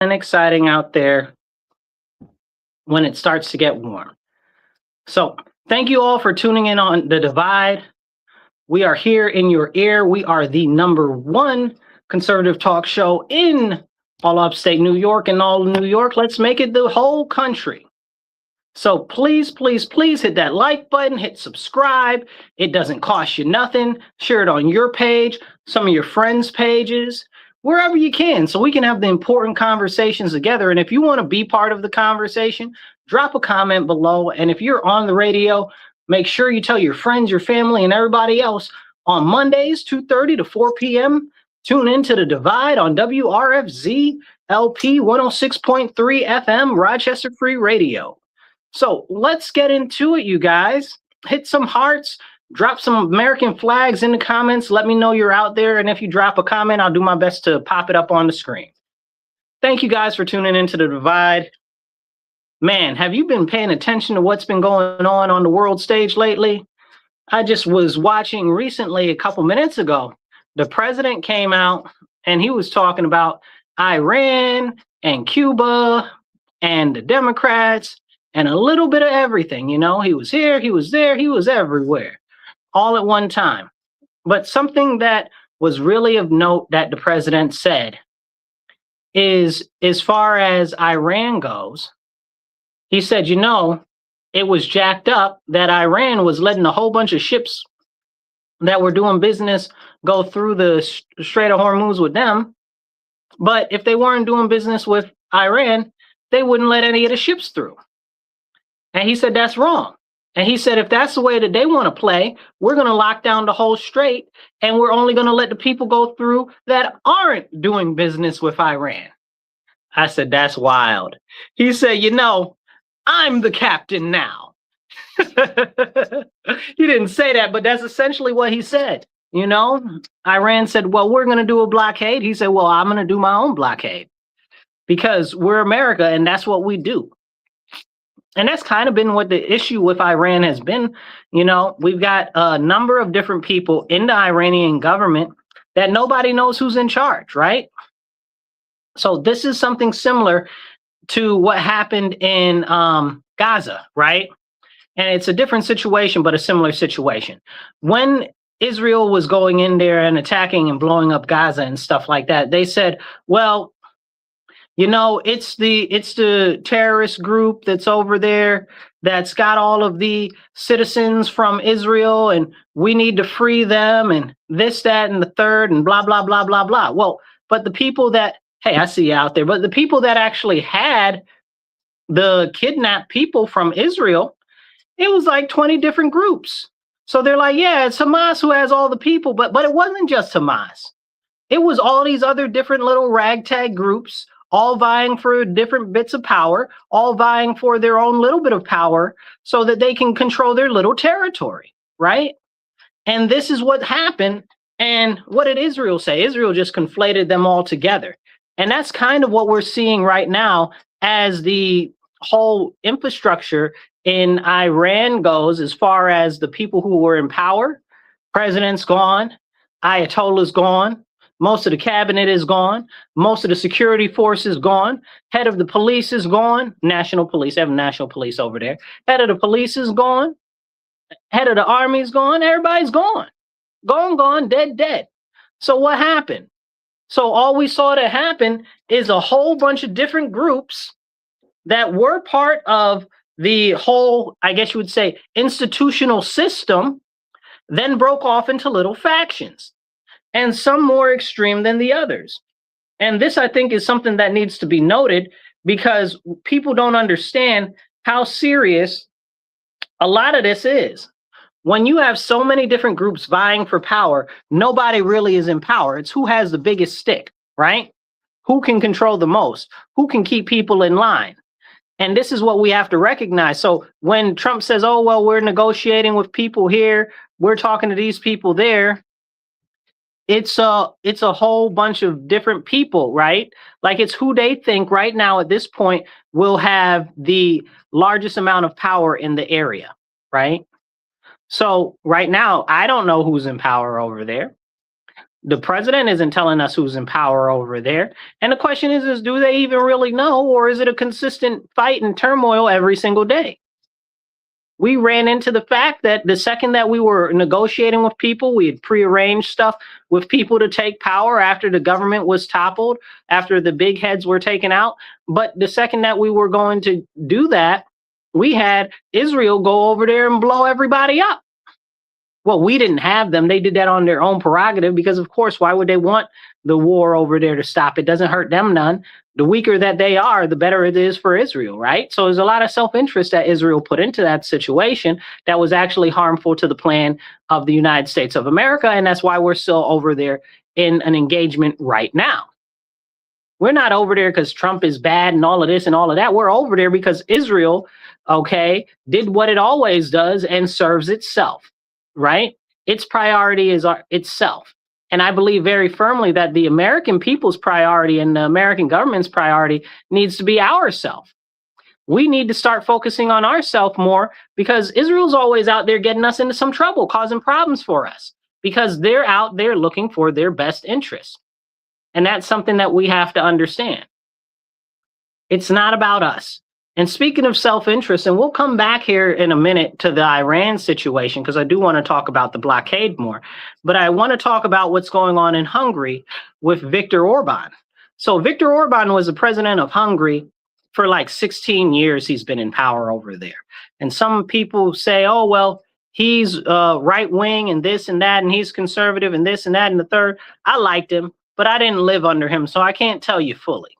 and exciting out there when it starts to get warm. So thank you all for tuning in on The Divide. We are here in your ear. We are the #1 conservative talk show in all upstate New York and all New York. Let's make it the whole country. So please, please, please hit that like button, hit subscribe. It doesn't cost you nothing. Share it on your page, some of your friends' pages, wherever you can, so we can have the important conversations together. And if you want to be part of the conversation, drop a comment below. And if you're on the radio, make sure you tell your friends, your family, and everybody else on Mondays, 2:30 to 4 p.m. Tune into The Divide on WRFZ LP 106.3 FM, Rochester Free Radio. So let's get into it, you guys. Hit some hearts, drop some American flags in the comments. Let me know you're out there. And if you drop a comment, I'll do my best to pop it up on the screen. Thank you guys for tuning into The Divide. Man, have you been paying attention to what's been going on the world stage lately? I just was watching recently, a couple minutes ago, the president came out and he was talking about Iran and Cuba and the Democrats and a little bit of everything. You know, he was here, he was there, he was everywhere, all at one time. But something that was really of note that the president said is, as far as Iran goes, he said, you know, it was jacked up that Iran was letting a whole bunch of ships that were doing business go through the Strait of Hormuz with them. But if they weren't doing business with Iran, they wouldn't let any of the ships through. And he said, that's wrong. And he said, if that's the way that they want to play, we're going to lock down the whole strait, and we're only going to let the people go through that aren't doing business with Iran. I said, that's wild. He said, you know, I'm the captain now. He didn't say that, but that's essentially what he said. You know, Iran said, well, we're going to do a blockade. He said, well, I'm going to do my own blockade because we're America and that's what we do. And that's kind of been what the issue with Iran has been. You know, we've got a number of different people in the Iranian government that nobody knows who's in charge, right? So this is something similar to what happened in Gaza, right? And it's a different situation, but a similar situation. When Israel was going in there and attacking and blowing up Gaza and stuff like that, they said, well, you know, it's the terrorist group that's over there that's got all of the citizens from Israel, and we need to free them, and this, that, and the third, and blah, blah, blah, blah, blah. Well, but the people that, hey, I see you out there, but the people that actually had the kidnapped people from Israel, it was like 20 different groups. So they're like, yeah, it's Hamas who has all the people, but it wasn't just Hamas. It was all these other different little ragtag groups, all vying for different bits of power, all vying for their own little bit of power so that they can control their little territory, right? And this is what happened. And what did Israel say? Israel just conflated them all together. And that's kind of what we're seeing right now as the whole infrastructure in Iran goes, as far as the people who were in power. President's gone, Ayatollah's gone, most of the cabinet is gone, most of the security force is gone, head of the police is gone, national police, they have national police over there, head of the police is gone, head of the army is gone, everybody's gone, gone, dead. So what happened? So all we saw that happen is a whole bunch of different groups that were part of the whole, I guess you would say, institutional system, then broke off into little factions, and some more extreme than the others. And this, I think, is something that needs to be noted, because people don't understand how serious a lot of this is. When you have so many different groups vying for power, nobody really is in power. It's who has the biggest stick, right? Who can control the most? Who can keep people in line? And this is what we have to recognize. So when Trump says, oh, well, we're negotiating with people here, we're talking to these people there, it's a whole bunch of different people, right? Like, it's who they think right now at this point will have the largest amount of power in the area, right? So right now, I don't know who's in power over there. The president isn't telling us who's in power over there. And the question is do they even really know, or is it a consistent fight and turmoil every single day? We ran into the fact that the second that we were negotiating with people, we had prearranged stuff with people to take power after the government was toppled, after the big heads were taken out. But the second that we were going to do that, we had Israel go over there and blow everybody up. Well, we didn't have them. They did that on their own prerogative because, of course, why would they want the war over there to stop? It doesn't hurt them none. The weaker that they are, the better it is for Israel, right? So there's a lot of self-interest that Israel put into that situation that was actually harmful to the plan of the United States of America. And that's why we're still over there in an engagement right now. We're not over there because Trump is bad and all of this and all of that. We're over there because Israel, okay, did what it always does and serves itself, right? Its priority is itself. And I believe very firmly that the American people's priority and the American government's priority needs to be ourself. We need to start focusing on ourself more because Israel's always out there getting us into some trouble, causing problems for us because they're out there looking for their best interests. And that's something that we have to understand. It's not about us. And speaking of self-interest, and we'll come back here in a minute to the Iran situation, because I do want to talk about the blockade more, but I want to talk about what's going on in Hungary with Viktor Orban. So Viktor Orban was the president of Hungary for like 16 years. He's been in power over there. And some people say, oh, well, he's right wing and this and that, and he's conservative and this and that and the third. I liked him, but I didn't live under him, so I can't tell you fully.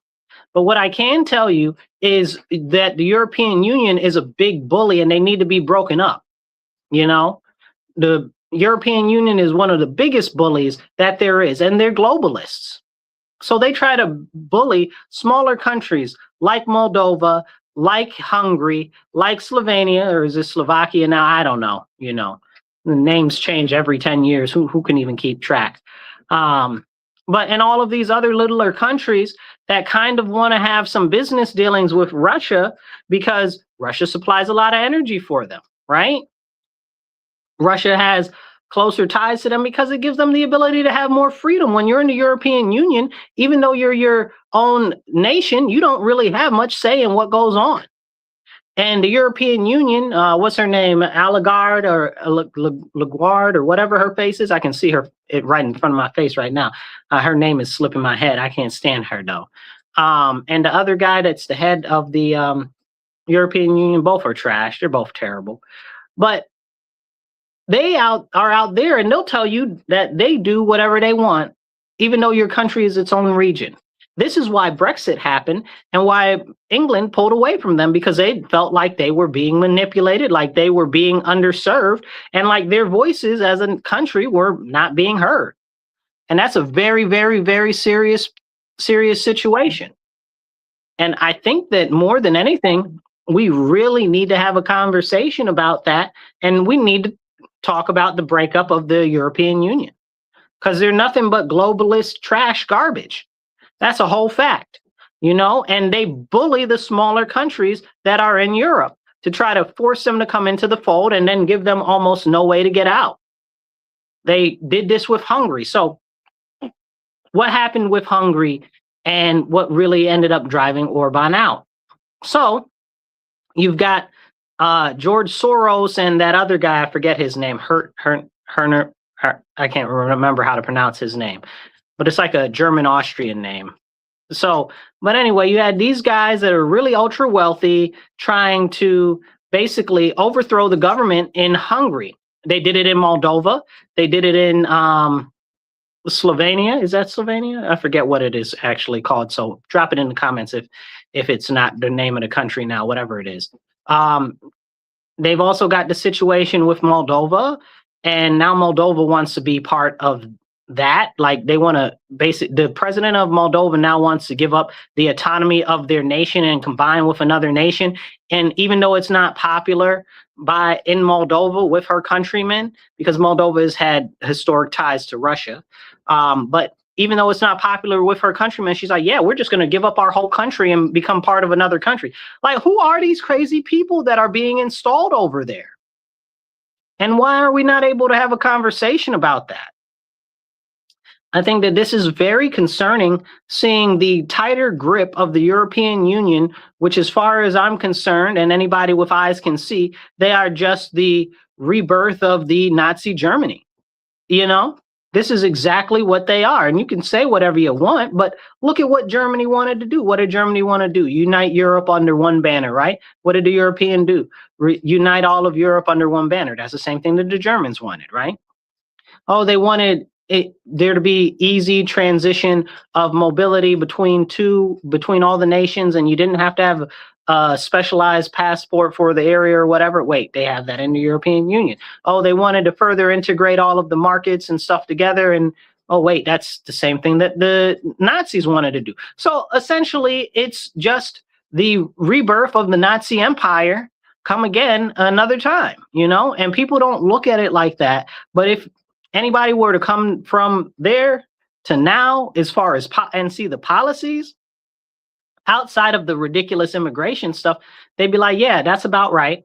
But what I can tell you is that the European Union is a big bully and they need to be broken up. You know, the European Union is one of the biggest bullies that there is, and they're globalists. So they try to bully smaller countries like Moldova, like Hungary, like Slovenia, or is it Slovakia now? I don't know. You know, the names change every 10 years. Who can even keep track? But in all of these other littler countries that kind of want to have some business dealings with Russia because Russia supplies a lot of energy for them, right? Russia has closer ties to them because it gives them the ability to have more freedom. When you're in the European Union, even though you're your own nation, you don't really have much say in what goes on. And the European Union, what's her name, Lagarde or Lagarde or whatever her face is, I can see it right in front of my face right now. Her name is slipping my head. I can't stand her though. And the other guy that's the head of the European Union, both are trash. They're both terrible. But they are out there and they'll tell you that they do whatever they want, even though your country is its own region. This is why Brexit happened and why England pulled away from them, because they felt like they were being manipulated, like they were being underserved, and like their voices as a country were not being heard. And that's a very, very, very serious situation. And I think that more than anything, we really need to have a conversation about that. And we need to talk about the breakup of the European Union, because they're nothing but globalist trash garbage. That's a whole fact, you know, and they bully the smaller countries that are in Europe to try to force them to come into the fold and then give them almost no way to get out. They did this with Hungary. So what happened with Hungary and what really ended up driving Orban out? So you've got George Soros and that other guy, I forget his name, Herner, I can't remember how to pronounce his name, but it's like a German-Austrian name. So, but anyway, you had these guys that are really ultra wealthy trying to basically overthrow the government in Hungary. They did it in Moldova. They did it in Slovenia. Is that Slovenia? I forget what it is actually called. So drop it in the comments if it's not the name of the country now, whatever it is. They've also got the situation with Moldova, and now Moldova wants to be part of that. Like they want to the president of Moldova now wants to give up the autonomy of their nation and combine with another nation. And even though it's not popular in Moldova with her countrymen, because Moldova has had historic ties to Russia, but even though it's not popular with her countrymen, she's like, yeah, we're just going to give up our whole country and become part of another country. Like, who are these crazy people that are being installed over there? And why are we not able to have a conversation about that? I think that this is very concerning, seeing the tighter grip of the European Union, which, as far as I'm concerned, and anybody with eyes can see, they are just the rebirth of the Nazi Germany. You know, this is exactly what they are. And you can say whatever you want, but look at what Germany wanted to do. What did Germany want to do? Unite Europe under one banner, right? What did the European do? Unite all of Europe under one banner. That's the same thing that the Germans wanted, right? Oh, they wanted there to be easy transition of mobility between all the nations, and you didn't have to have a specialized passport for the area or whatever. Wait, they have that in the European Union. Oh, they wanted to further integrate all of the markets and stuff together, and oh wait, that's the same thing that the Nazis wanted to do. So essentially, it's just the rebirth of the Nazi Empire come again another time, and people don't look at it like that. But if anybody were to come from there to now, as far as and see the policies outside of the ridiculous immigration stuff, they'd be like, yeah, that's about right.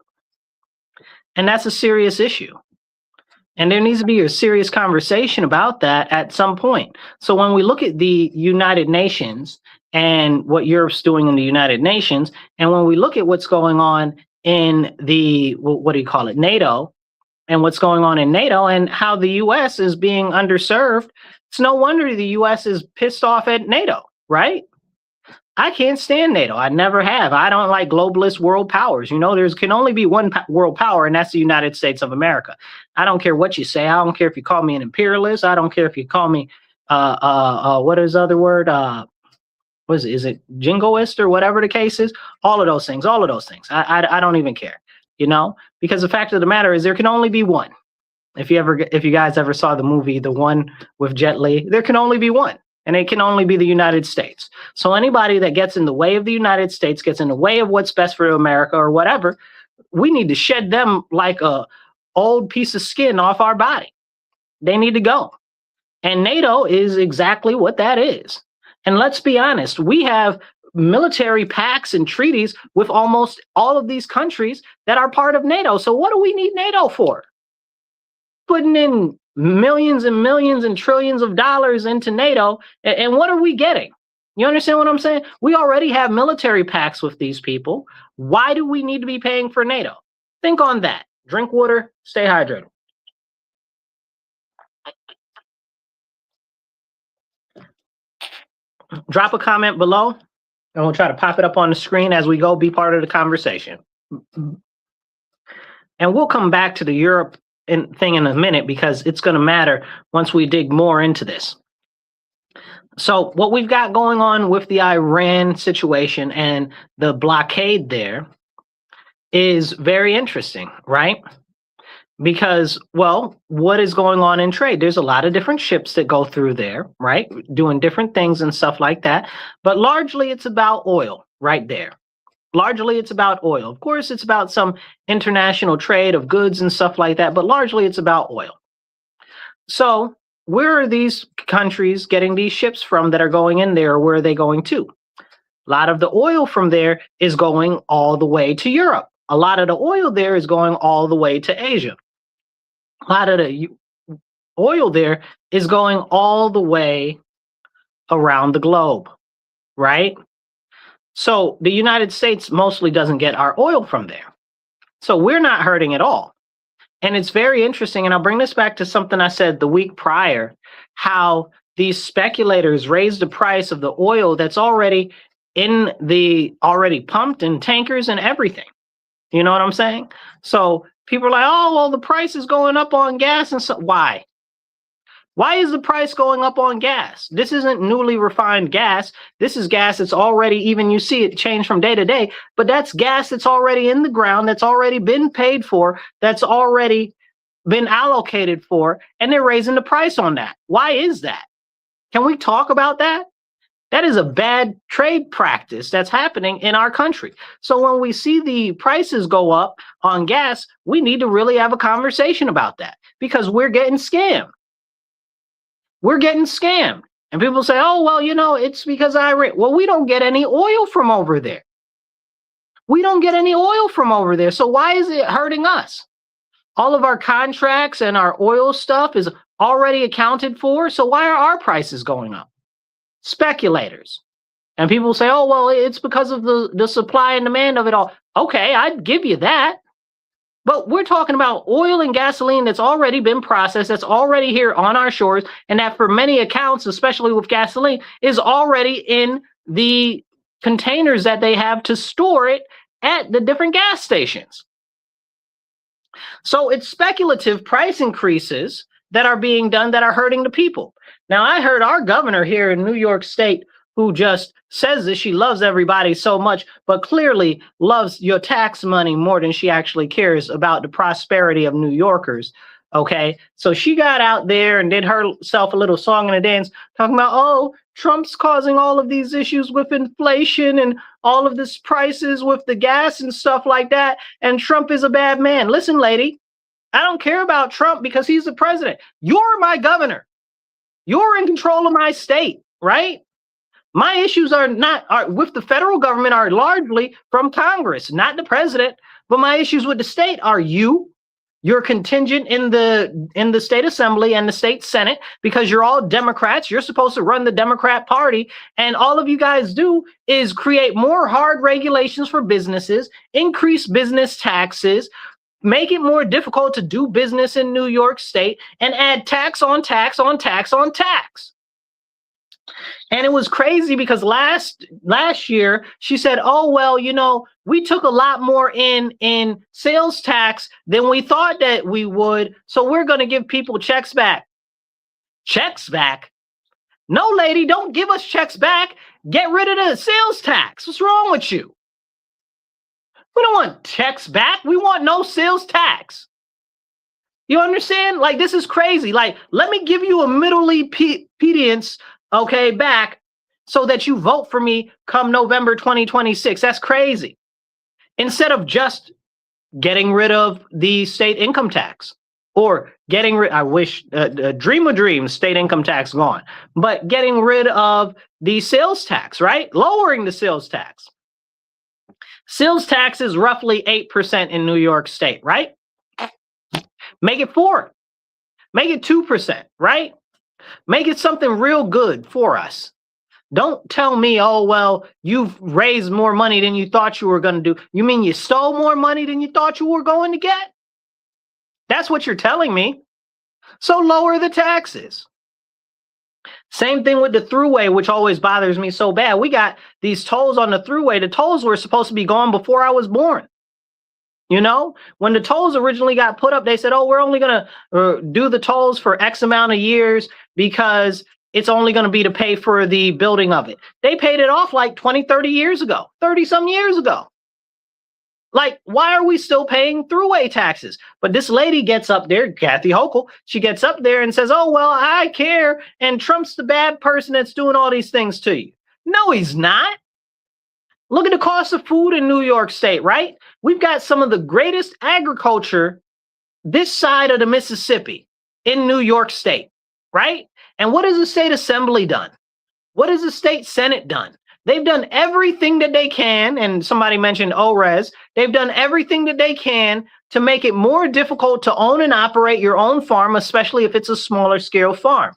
And that's a serious issue. And there needs to be a serious conversation about that at some point. So when we look at the United Nations and what Europe's doing in the United Nations, and when we look at what's going on in the, what do you call it, NATO, and what's going on in NATO and how the US is being underserved, it's no wonder the US is pissed off at NATO, right? I can't stand NATO. I never have. I don't like globalist world powers. There can only be one world power, and that's the United States of America. I don't care what you say. I don't care if you call me an imperialist. I don't care if you call me, what is the other word? What is it? Is it jingoist or whatever the case is? All of those things. I don't even care. Because the fact of the matter is there can only be one. If you guys ever saw the movie, the one with Jet Li, there can only be one, and it can only be the United States. So anybody that gets in the way of the United States, gets in the way of what's best for America or whatever, we need to shed them like a old piece of skin off our body. They need to go. And NATO is exactly what that is. And let's be honest, we have military pacts and treaties with almost all of these countries that are part of NATO. So what do we need NATO for? Putting in millions and millions and trillions of dollars into NATO, and what are we getting? You understand what I'm saying? We already have military pacts with these people. Why do we need to be paying for NATO? Think on that. Drink water, stay hydrated. Drop a comment below, and we'll try to pop it up on the screen as we go, be part of the conversation. And we'll come back to the Europe thing in a minute, because it's going to matter once we dig more into this. So what we've got going on with the Iran situation and the blockade there is very interesting, right? Because, well, what is going on in trade? There's a lot of different ships that go through there, right? Doing different things and stuff like that. But largely it's about oil right there. Largely it's about oil. Of course, it's about some international trade of goods and stuff like that, but largely it's about oil. So where are these countries getting these ships from that are going in there? Or where are they going to? A lot of the oil from there is going all the way to Europe. A lot of the oil there is going all the way to Asia. A lot of the oil there is going all the way around the globe, right? So the United States mostly doesn't get our oil from there. So we're not hurting at all. And it's very interesting, and I'll bring this back to something I said the week prior, how these speculators raise the price of the oil that's already pumped in tankers and everything. You know what I'm saying? So people are like, oh, well, the price is going up on gas. And so why? Why is the price going up on gas? This isn't newly refined gas. This is gas that's already, even you see it change from day to day, but that's gas that's already in the ground, that's already been paid for, that's already been allocated for, and they're raising the price on that. Why is that? Can we talk about that? That is a bad trade practice that's happening in our country. So when we see the prices go up on gas, we need to really have a conversation about that, because we're getting scammed. We're getting scammed. And people say, oh, well, it's because Iran. Well, we don't get any oil from over there. We don't get any oil from over there. So why is it hurting us? All of our contracts and our oil stuff is already accounted for. So why are our prices going up? Speculators. And people say, oh, well, it's because of the supply and demand of it all. Okay, I'd give you that. But we're talking about oil and gasoline that's already been processed, that's already here on our shores, and that for many accounts, especially with gasoline, is already in the containers that they have to store it at the different gas stations. So it's speculative price increases that are being done that are hurting the people. Now, I heard our governor here in New York State, who just says that she loves everybody so much, but clearly loves your tax money more than she actually cares about the prosperity of New Yorkers. Okay, so she got out there and did herself a little song and a dance talking about, oh, Trump's causing all of these issues with inflation and all of this prices with the gas and stuff like that. And Trump is a bad man. Listen, lady, I don't care about Trump because he's the president. You're my governor. You're in control of my state, right? My issues are with the federal government are largely from Congress, not the president. But my issues with the state are you're contingent in the state assembly and the state senate because you're all Democrats. You're supposed to run the Democrat Party. And all of you guys do is create more hard regulations for businesses, increase business taxes, make it more difficult to do business in New York State, and add tax on tax on tax on tax. And it was crazy because last year she said, oh, well, you know, we took a lot more in sales tax than we thought that we would. So we're going to give people checks back. Checks back? No, lady, don't give us checks back. Get rid of the sales tax. What's wrong with you? We don't want checks back. We want no sales tax. You understand? Like, this is crazy. Like, let me give you a middle obedience, okay, back so that you vote for me come November 2026. That's crazy. Instead of just getting rid of the state income tax or getting rid, I wish, dream of dreams, state income tax gone, but getting rid of the sales tax, right? Lowering the sales tax. Sales tax is roughly 8% in New York State, right? Make it 4. Make it 2%, right? Make it something real good for us. Don't tell me, oh, well, you've raised more money than you thought you were going to do. You mean you stole more money than you thought you were going to get? That's what you're telling me. So lower the taxes. Same thing with the thruway, which always bothers me so bad. We got these tolls on the thruway. The tolls were supposed to be gone before I was born. You know, when the tolls originally got put up, they said, oh, we're only going to do the tolls for X amount of years because it's only going to be to pay for the building of it. They paid it off like 20, 30 years ago, 30 some years ago. Like, why are we still paying throughway taxes? But this lady gets up there, Kathy Hochul, she gets up there and says, oh, well, I care. And Trump's the bad person that's doing all these things to you. No, he's not. Look at the cost of food in New York State, right? We've got some of the greatest agriculture this side of the Mississippi in New York State, right? And what has the state assembly done? What has the state senate done? They've done everything that they can, and somebody mentioned ORES. They've done everything that they can to make it more difficult to own and operate your own farm, especially if it's a smaller scale farm.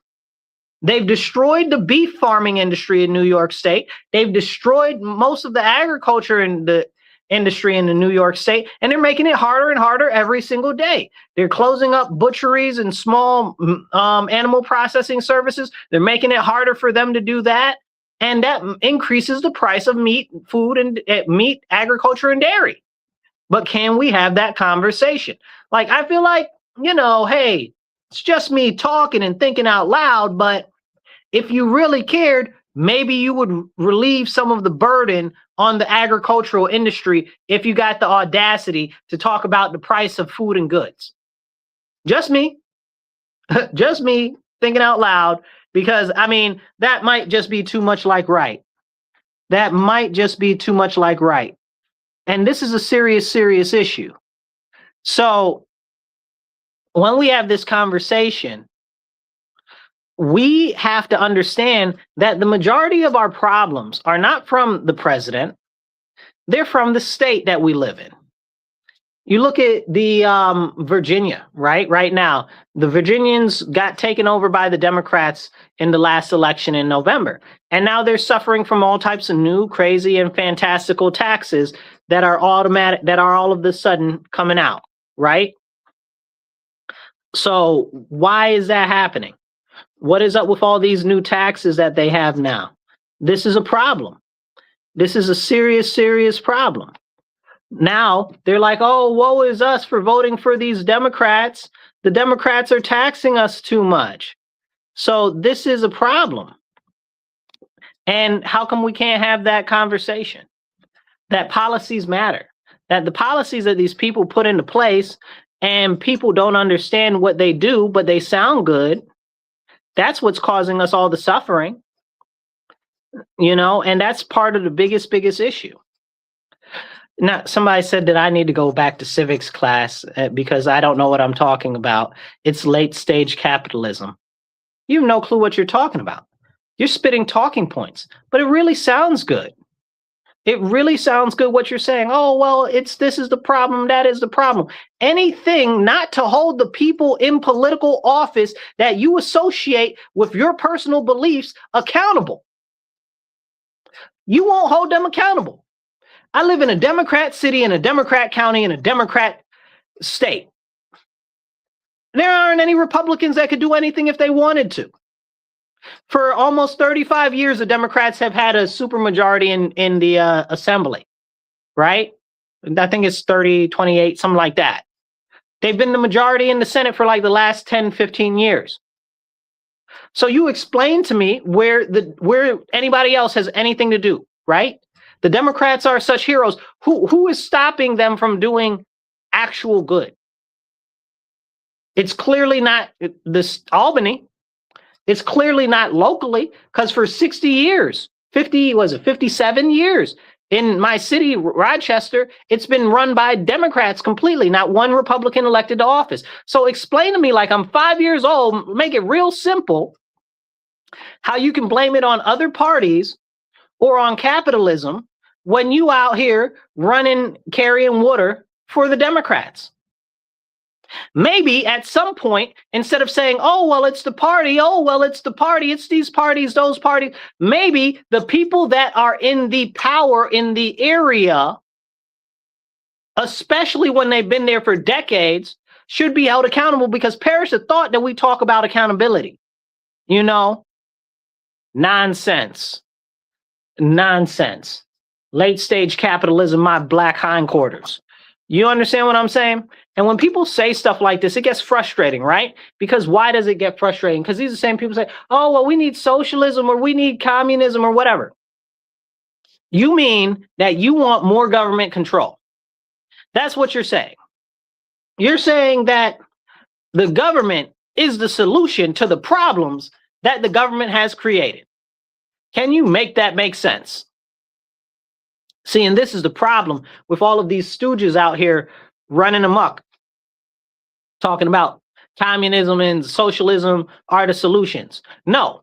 They've destroyed the beef farming industry in New York State. They've destroyed most of the agriculture in the industry in the New York State, and they're making it harder and harder every single day. They're closing up butcheries and small animal processing services. They're making it harder for them to do that, and that increases the price of meat, food, and meat, agriculture, and dairy. But can we have that conversation? Like, I feel like, you know, hey, it's just me talking and thinking out loud, but if you really cared, maybe you would relieve some of the burden on the agricultural industry if you got the audacity to talk about the price of food and goods. Just me. Just me thinking out loud, because, I mean, that might just be too much like right. That might just be too much like right. And this is a serious, serious issue. So when we have this conversation, we have to understand that the majority of our problems are not from the president. They're from the state that we live in. You look at the Virginia, right now, the Virginians got taken over by the Democrats in the last election in November. And now they're suffering from all types of new, crazy, and fantastical taxes that are automatic, that are all of a sudden coming out, right? So why is that happening? What is up with all these new taxes that they have now? This is a problem. This is a serious, serious problem. Now they're like, oh, woe is us for voting for these Democrats. The Democrats are taxing us too much. So this is a problem. And how come we can't have that conversation? That policies matter, that the policies that these people put into place and people don't understand what they do, but they sound good. That's what's causing us all the suffering, and that's part of the biggest issue. Now, somebody said that I need to go back to civics class because I don't know what I'm talking about. It's late stage capitalism. You have no clue what you're talking about. You're spitting talking points, but it really sounds good. It really sounds good what you're saying. Oh, well, this is the problem, that is the problem. Anything not to hold the people in political office that you associate with your personal beliefs accountable. You won't hold them accountable. I live in a Democrat city, in a Democrat county, in a Democrat state. There aren't any Republicans that could do anything if they wanted to. For almost 35 years, the Democrats have had a supermajority in the assembly, right? I think it's 30, 28, something like that. They've been the majority in the Senate for like the last 10, 15 years. So you explain to me where anybody else has anything to do, right? The Democrats are such heroes. Who is stopping them from doing actual good? It's clearly not this Albany. It's clearly not locally, because for 60 years, 57 years in my city, Rochester, it's been run by Democrats completely, not one Republican elected to office. So explain to me, like I'm 5 years old, make it real simple, how you can blame it on other parties or on capitalism when you out here carrying water for the Democrats. Maybe at some point, instead of saying, oh, well, it's the party, oh, well, it's the party, it's these parties, those parties, maybe the people that are in the power in the area, especially when they've been there for decades, should be held accountable, because perish the thought that we talk about accountability. Nonsense. Nonsense. Late stage capitalism, my black hindquarters. You understand what I'm saying? And when people say stuff like this, it gets frustrating, right? Because why does it get frustrating? Because these are the same people say, oh, well, we need socialism or we need communism or whatever. You mean that you want more government control. That's what you're saying. You're saying that the government is the solution to the problems that the government has created. Can you make that make sense? See, and this is the problem with all of these stooges out here running amok, talking about communism and socialism are the solutions. No,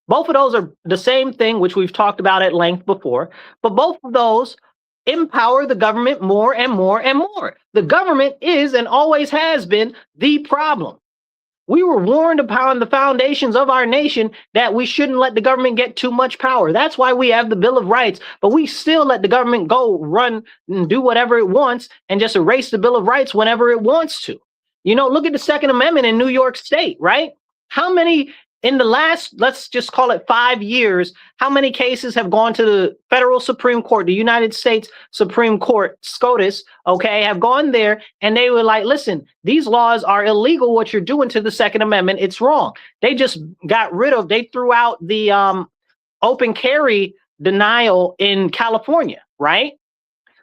both of those are the same thing, which we've talked about at length before, but both of those empower the government more and more and more. The government is and always has been the problem. We were warned upon the foundations of our nation that we shouldn't let the government get too much power. That's why we have the Bill of Rights, but we still let the government go run and do whatever it wants and just erase the Bill of Rights whenever it wants to. Look at the Second Amendment in New York State, right? How many in the last, let's just call it 5 years, how many cases have gone to the federal Supreme Court, the United States Supreme Court, SCOTUS, have gone there and they were like, listen, these laws are illegal. What you're doing to the Second Amendment, it's wrong. They just they threw out the open carry denial in California, right?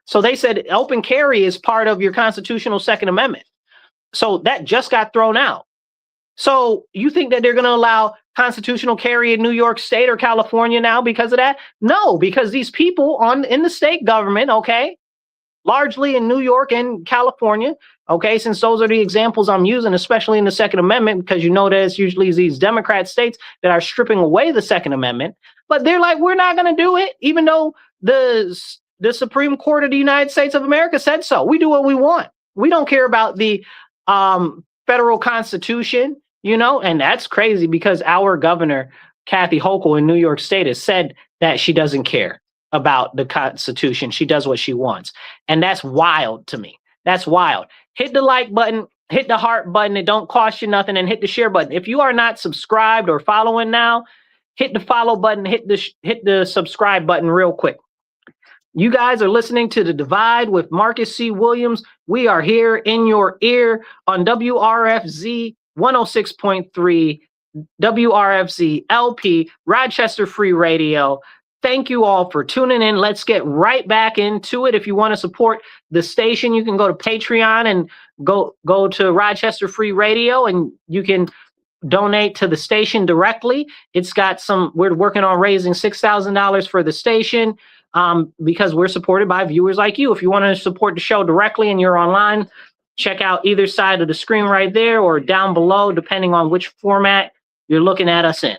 So they said open carry is part of your constitutional Second Amendment. So that just got thrown out. So you think that they're going to allow constitutional carry in New York State or California now because of that? No, because these people in the state government, largely in New York and California, since those are the examples I'm using, especially in the Second Amendment, because that it's usually these Democrat states that are stripping away the Second Amendment. But they're like, we're not going to do it, even though the Supreme Court of the United States of America said so. We do what we want. We don't care about the federal constitution, and that's crazy because our governor, Kathy Hochul in New York State, has said that she doesn't care about the Constitution. She does what she wants. And that's wild to me. That's wild. Hit the like button, hit the heart button. It don't cost you nothing, and hit the share button. If you are not subscribed or following now, hit the follow button, hit the subscribe button real quick. You guys are listening to The Divide with Marcus C. Williams. We are here in your ear on WRFZ 106.3, WRFZ LP, Rochester Free Radio. Thank you all for tuning in. Let's get right back into it. If you want to support the station, you can go to Patreon and go to Rochester Free Radio, and you can donate to the station directly. It's got we're working on raising $6,000 for the station because we're supported by viewers like you. If you want to support the show directly and you're online, check out either side of the screen right there or down below, depending on which format you're looking at us in.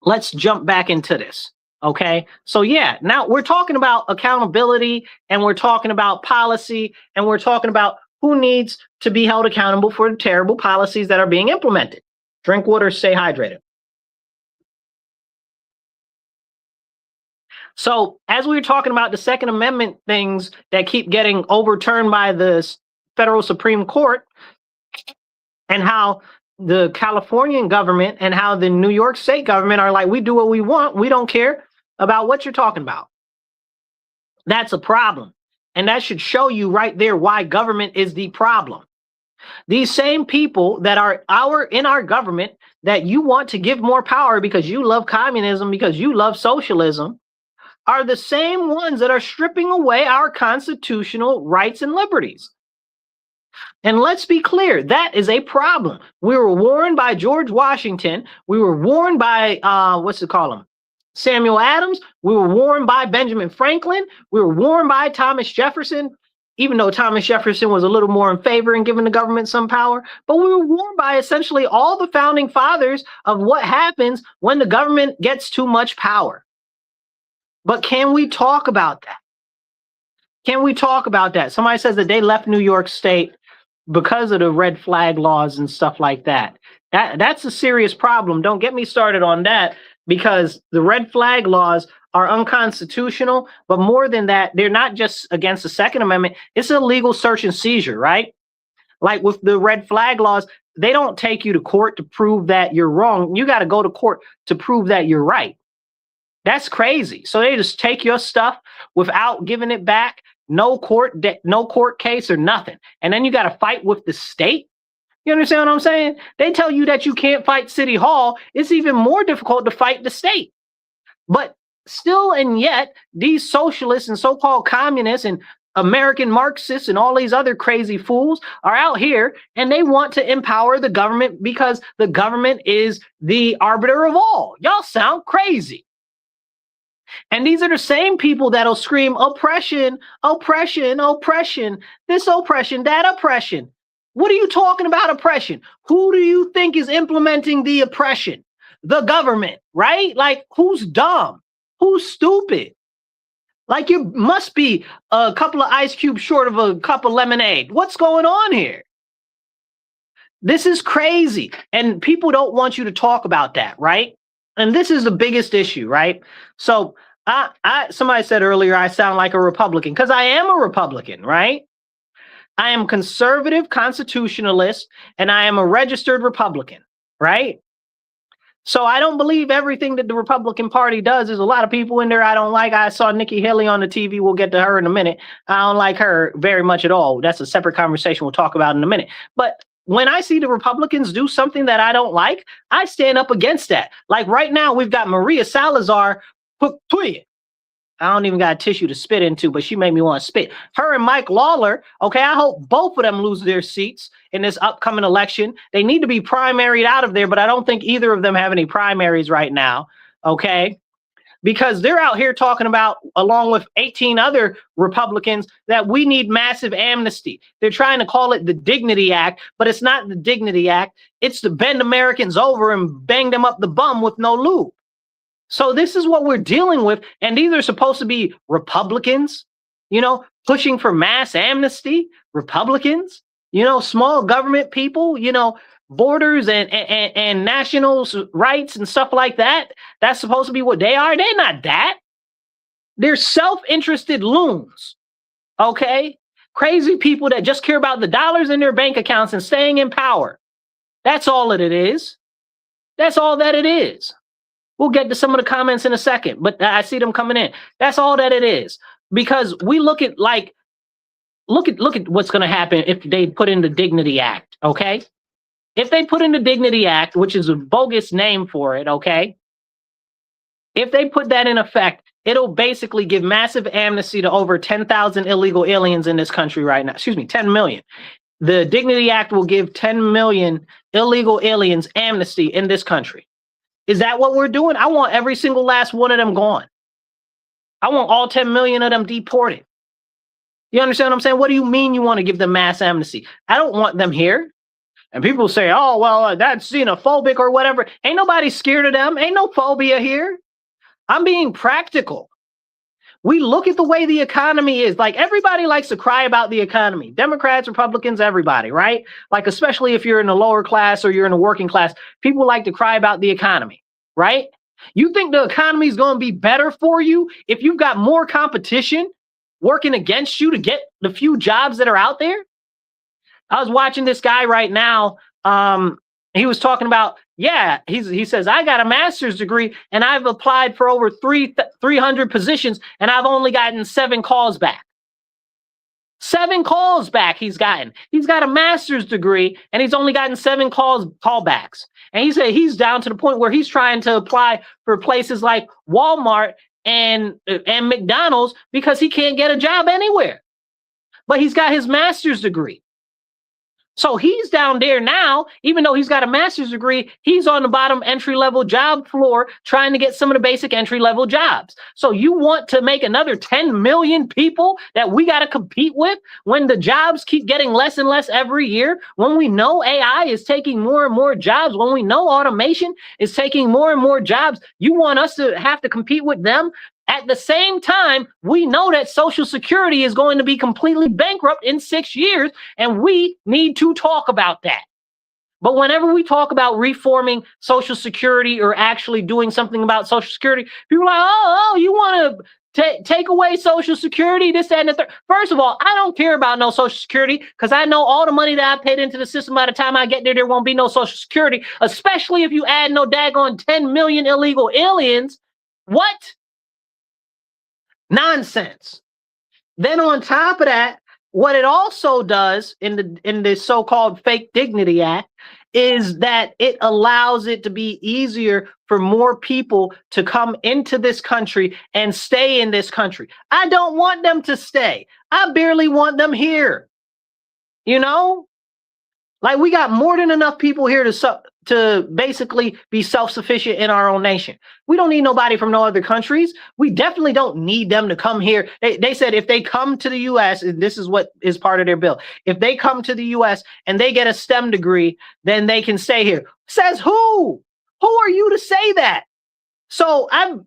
Let's jump back into this. Okay, so yeah, now we're talking about accountability, and we're talking about policy, and we're talking about who needs to be held accountable for the terrible policies that are being implemented. Drink water, stay hydrated. So as we were talking about the Second Amendment things that keep getting overturned by the federal Supreme Court, and how the Californian government and how the New York State government are like, we do what we want. We don't care about what you're talking about. That's a problem. And that should show you right there why government is the problem. These same people that are in our government that you want to give more power because you love communism, because you love socialism, are the same ones that are stripping away our constitutional rights and liberties. And let's be clear, that is a problem. We were warned by George Washington. We were warned by, Samuel Adams. We were warned by Benjamin Franklin. We were warned by Thomas Jefferson, even though Thomas Jefferson was a little more in favor in giving the government some power. But we were warned by essentially all the founding fathers of what happens when the government gets too much power. But can we talk about that? Can we talk about that? Somebody says that they left New York State because of the red flag laws and stuff like that. That's a serious problem. Don't get me started on that, because the red flag laws are unconstitutional. But more than that, they're not just against the Second Amendment. It's a legal search and seizure, right? Like with the red flag laws, they don't take you to court to prove that you're wrong. You got to go to court to prove that you're right. That's crazy. So they just take your stuff without giving it back. No court case or nothing. And then you got to fight with the state. You understand what I'm saying? They tell you that you can't fight City Hall. It's even more difficult to fight the state. But still and yet, these socialists and so-called communists and American Marxists and all these other crazy fools are out here, and they want to empower the government because the government is the arbiter of all. Y'all sound crazy. And these are the same people that'll scream oppression, oppression, oppression, this oppression, that oppression. What are you talking about oppression? Who do you think is implementing the oppression? The government, right? Like, who's dumb? Who's stupid? Like, you must be a couple of ice cubes short of a cup of lemonade. What's going on here? This is crazy. And people don't want you to talk about that, right? And this is the biggest issue, right? So somebody said earlier, I sound like a Republican, because I am a Republican, right? I am conservative constitutionalist, and I am a registered Republican, right? So I don't believe everything that the Republican Party does. There's a lot of people in there I don't like. I saw Nikki Haley on the TV. We'll get to her in a minute. I don't like her very much at all. That's a separate conversation we'll talk about in a minute. But when I see the Republicans do something that I don't like, I stand up against that. Like right now, we've got Maria Salazar. I don't even got a tissue to spit into, but she made me want to spit. Her and Mike Lawler, okay, I hope both of them lose their seats in this upcoming election. They need to be primaried out of there, but I don't think either of them have any primaries right now, okay? Because they're out here talking about, along with 18 other Republicans, that we need massive amnesty. They're trying to call it the Dignity Act, but it's not the Dignity Act. It's to bend Americans over and bang them up the bum with no lube. So this is what we're dealing with. And these are supposed to be Republicans. pushing for mass amnesty, Republicans, small government people, borders and national rights and stuff like that. That's supposed to be what they are. They're not that. They're self-interested loons. Okay? Crazy people that just care about the dollars in their bank accounts and staying in power. That's all that it is. That's all that it is. We'll get to some of the comments in a second, but I see them coming in. That's all that it is. Because we look at look at what's going to happen if they put in the Dignity Act, okay? If they put in the Dignity Act, which is a bogus name for it, okay? If they put that in effect, it'll basically give massive amnesty to over 10,000 illegal aliens in this country right now. Excuse me, 10 million. The Dignity Act will give 10 million illegal aliens amnesty in this country. Is that what we're doing? I want every single last one of them gone. I want all 10 million of them deported. You understand what I'm saying? What do you mean you want to give them mass amnesty? I don't want them here. And people say, oh, well, that's xenophobic or whatever. Ain't nobody scared of them. Ain't no phobia here. I'm being practical. We look at the way the economy is. Like, everybody likes to cry about the economy. Democrats, Republicans, everybody, right? Like, especially if you're in the lower class or you're in the working class, people like to cry about the economy, right? You think the economy is going to be better for you if you've got more competition working against you to get the few jobs that are out there? I was watching this guy right now. He was talking about, he says, I got a master's degree and I've applied for over 300 positions and I've only gotten 7 calls back. 7 calls back he's gotten. He's got a master's degree and he's only gotten 7 callbacks. And he said he's down to the point where he's trying to apply for places like Walmart and McDonald's because he can't get a job anywhere. But he's got his master's degree. So he's down there now, even though he's got a master's degree, he's on the bottom entry-level job floor trying to get some of the basic entry-level jobs. So you want to make another 10 million people that we got to compete with when the jobs keep getting less and less every year, when we know AI is taking more and more jobs, when we know automation is taking more and more jobs, you want us to have to compete with them? At the same time, we know that Social Security is going to be completely bankrupt in 6 years, and we need to talk about that. But whenever we talk about reforming Social Security or actually doing something about Social Security, people are like, oh, you want to take away Social Security, this, that, and the third. First of all, I don't care about no Social Security because I know all the money that I paid into the system, by the time I get there, there won't be no Social Security, especially if you add no daggone 10 million illegal aliens. What? Nonsense. Then on top of that, what it also does in the so-called fake Dignity Act is that it allows it to be easier for more people to come into this country and stay in this country. I don't want them to stay. I barely want them here. Like, we got more than enough people here to basically be self-sufficient in our own nation. We don't need nobody from no other countries. We definitely don't need them to come here. They said if they come to the U.S., and this is what is part of their bill, if they come to the U.S. and they get a STEM degree, then they can stay here. Says who? Who are you to say that? So I'm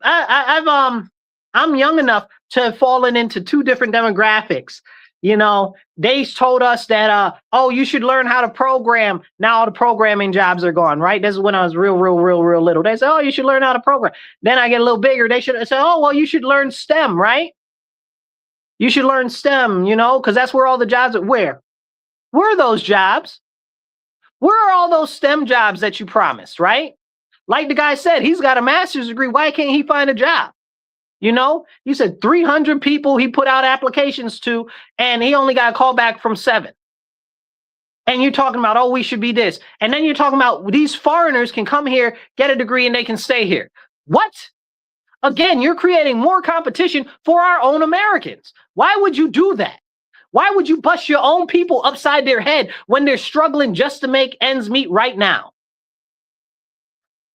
young enough to have fallen into 2 different demographics. They told us that, you should learn how to program. Now all the programming jobs are gone, right? This is when I was real little. They said, oh, you should learn how to program. Then I get a little bigger. They should say, oh, well, you should learn STEM, right? You should learn STEM, because that's where all the jobs are. Where are those jobs? Where are all those STEM jobs that you promised, right? Like the guy said, he's got a master's degree. Why can't he find a job? He said 300 people he put out applications to, and he only got a call back from 7. And you're talking about, oh, we should be this. And then you're talking about these foreigners can come here, get a degree, and they can stay here. What? Again, you're creating more competition for our own Americans. Why would you do that? Why would you bust your own people upside their head when they're struggling just to make ends meet right now?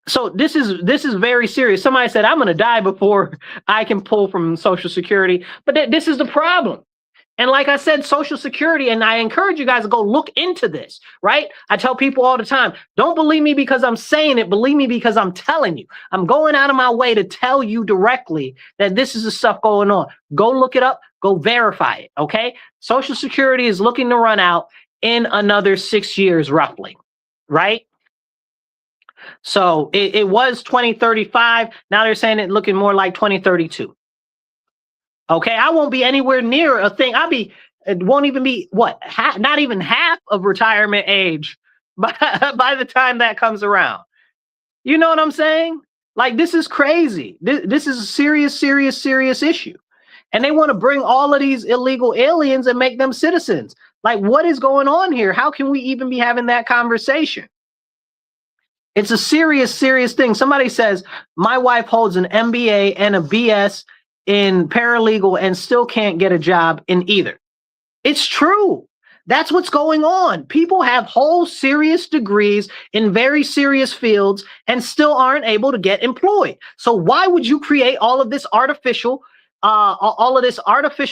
So this is very serious. Somebody said, I'm going to die before I can pull from Social Security. But this is the problem. And like I said, Social Security, and I encourage you guys to go look into this, right? I tell people all the time, don't believe me because I'm saying it, believe me because I'm telling you. I'm going out of my way to tell you directly that this is the stuff going on. Go look it up, go verify it, okay? Social Security is looking to run out in another 6 years, roughly, right? So it was 2035. Now they're saying it looking more like 2032. Okay, I won't be anywhere near a thing. It won't even be what, not even half of retirement age by the time that comes around. You know what I'm saying? Like, this is crazy. This is a serious, serious, serious issue. And they want to bring all of these illegal aliens and make them citizens. Like, what is going on here? How can we even be having that conversation? It's a serious, serious thing. Somebody says, my wife holds an MBA and a BS in paralegal and still can't get a job in either. It's true. That's what's going on. People have whole serious degrees in very serious fields and still aren't able to get employed. So why would you create all of this artificial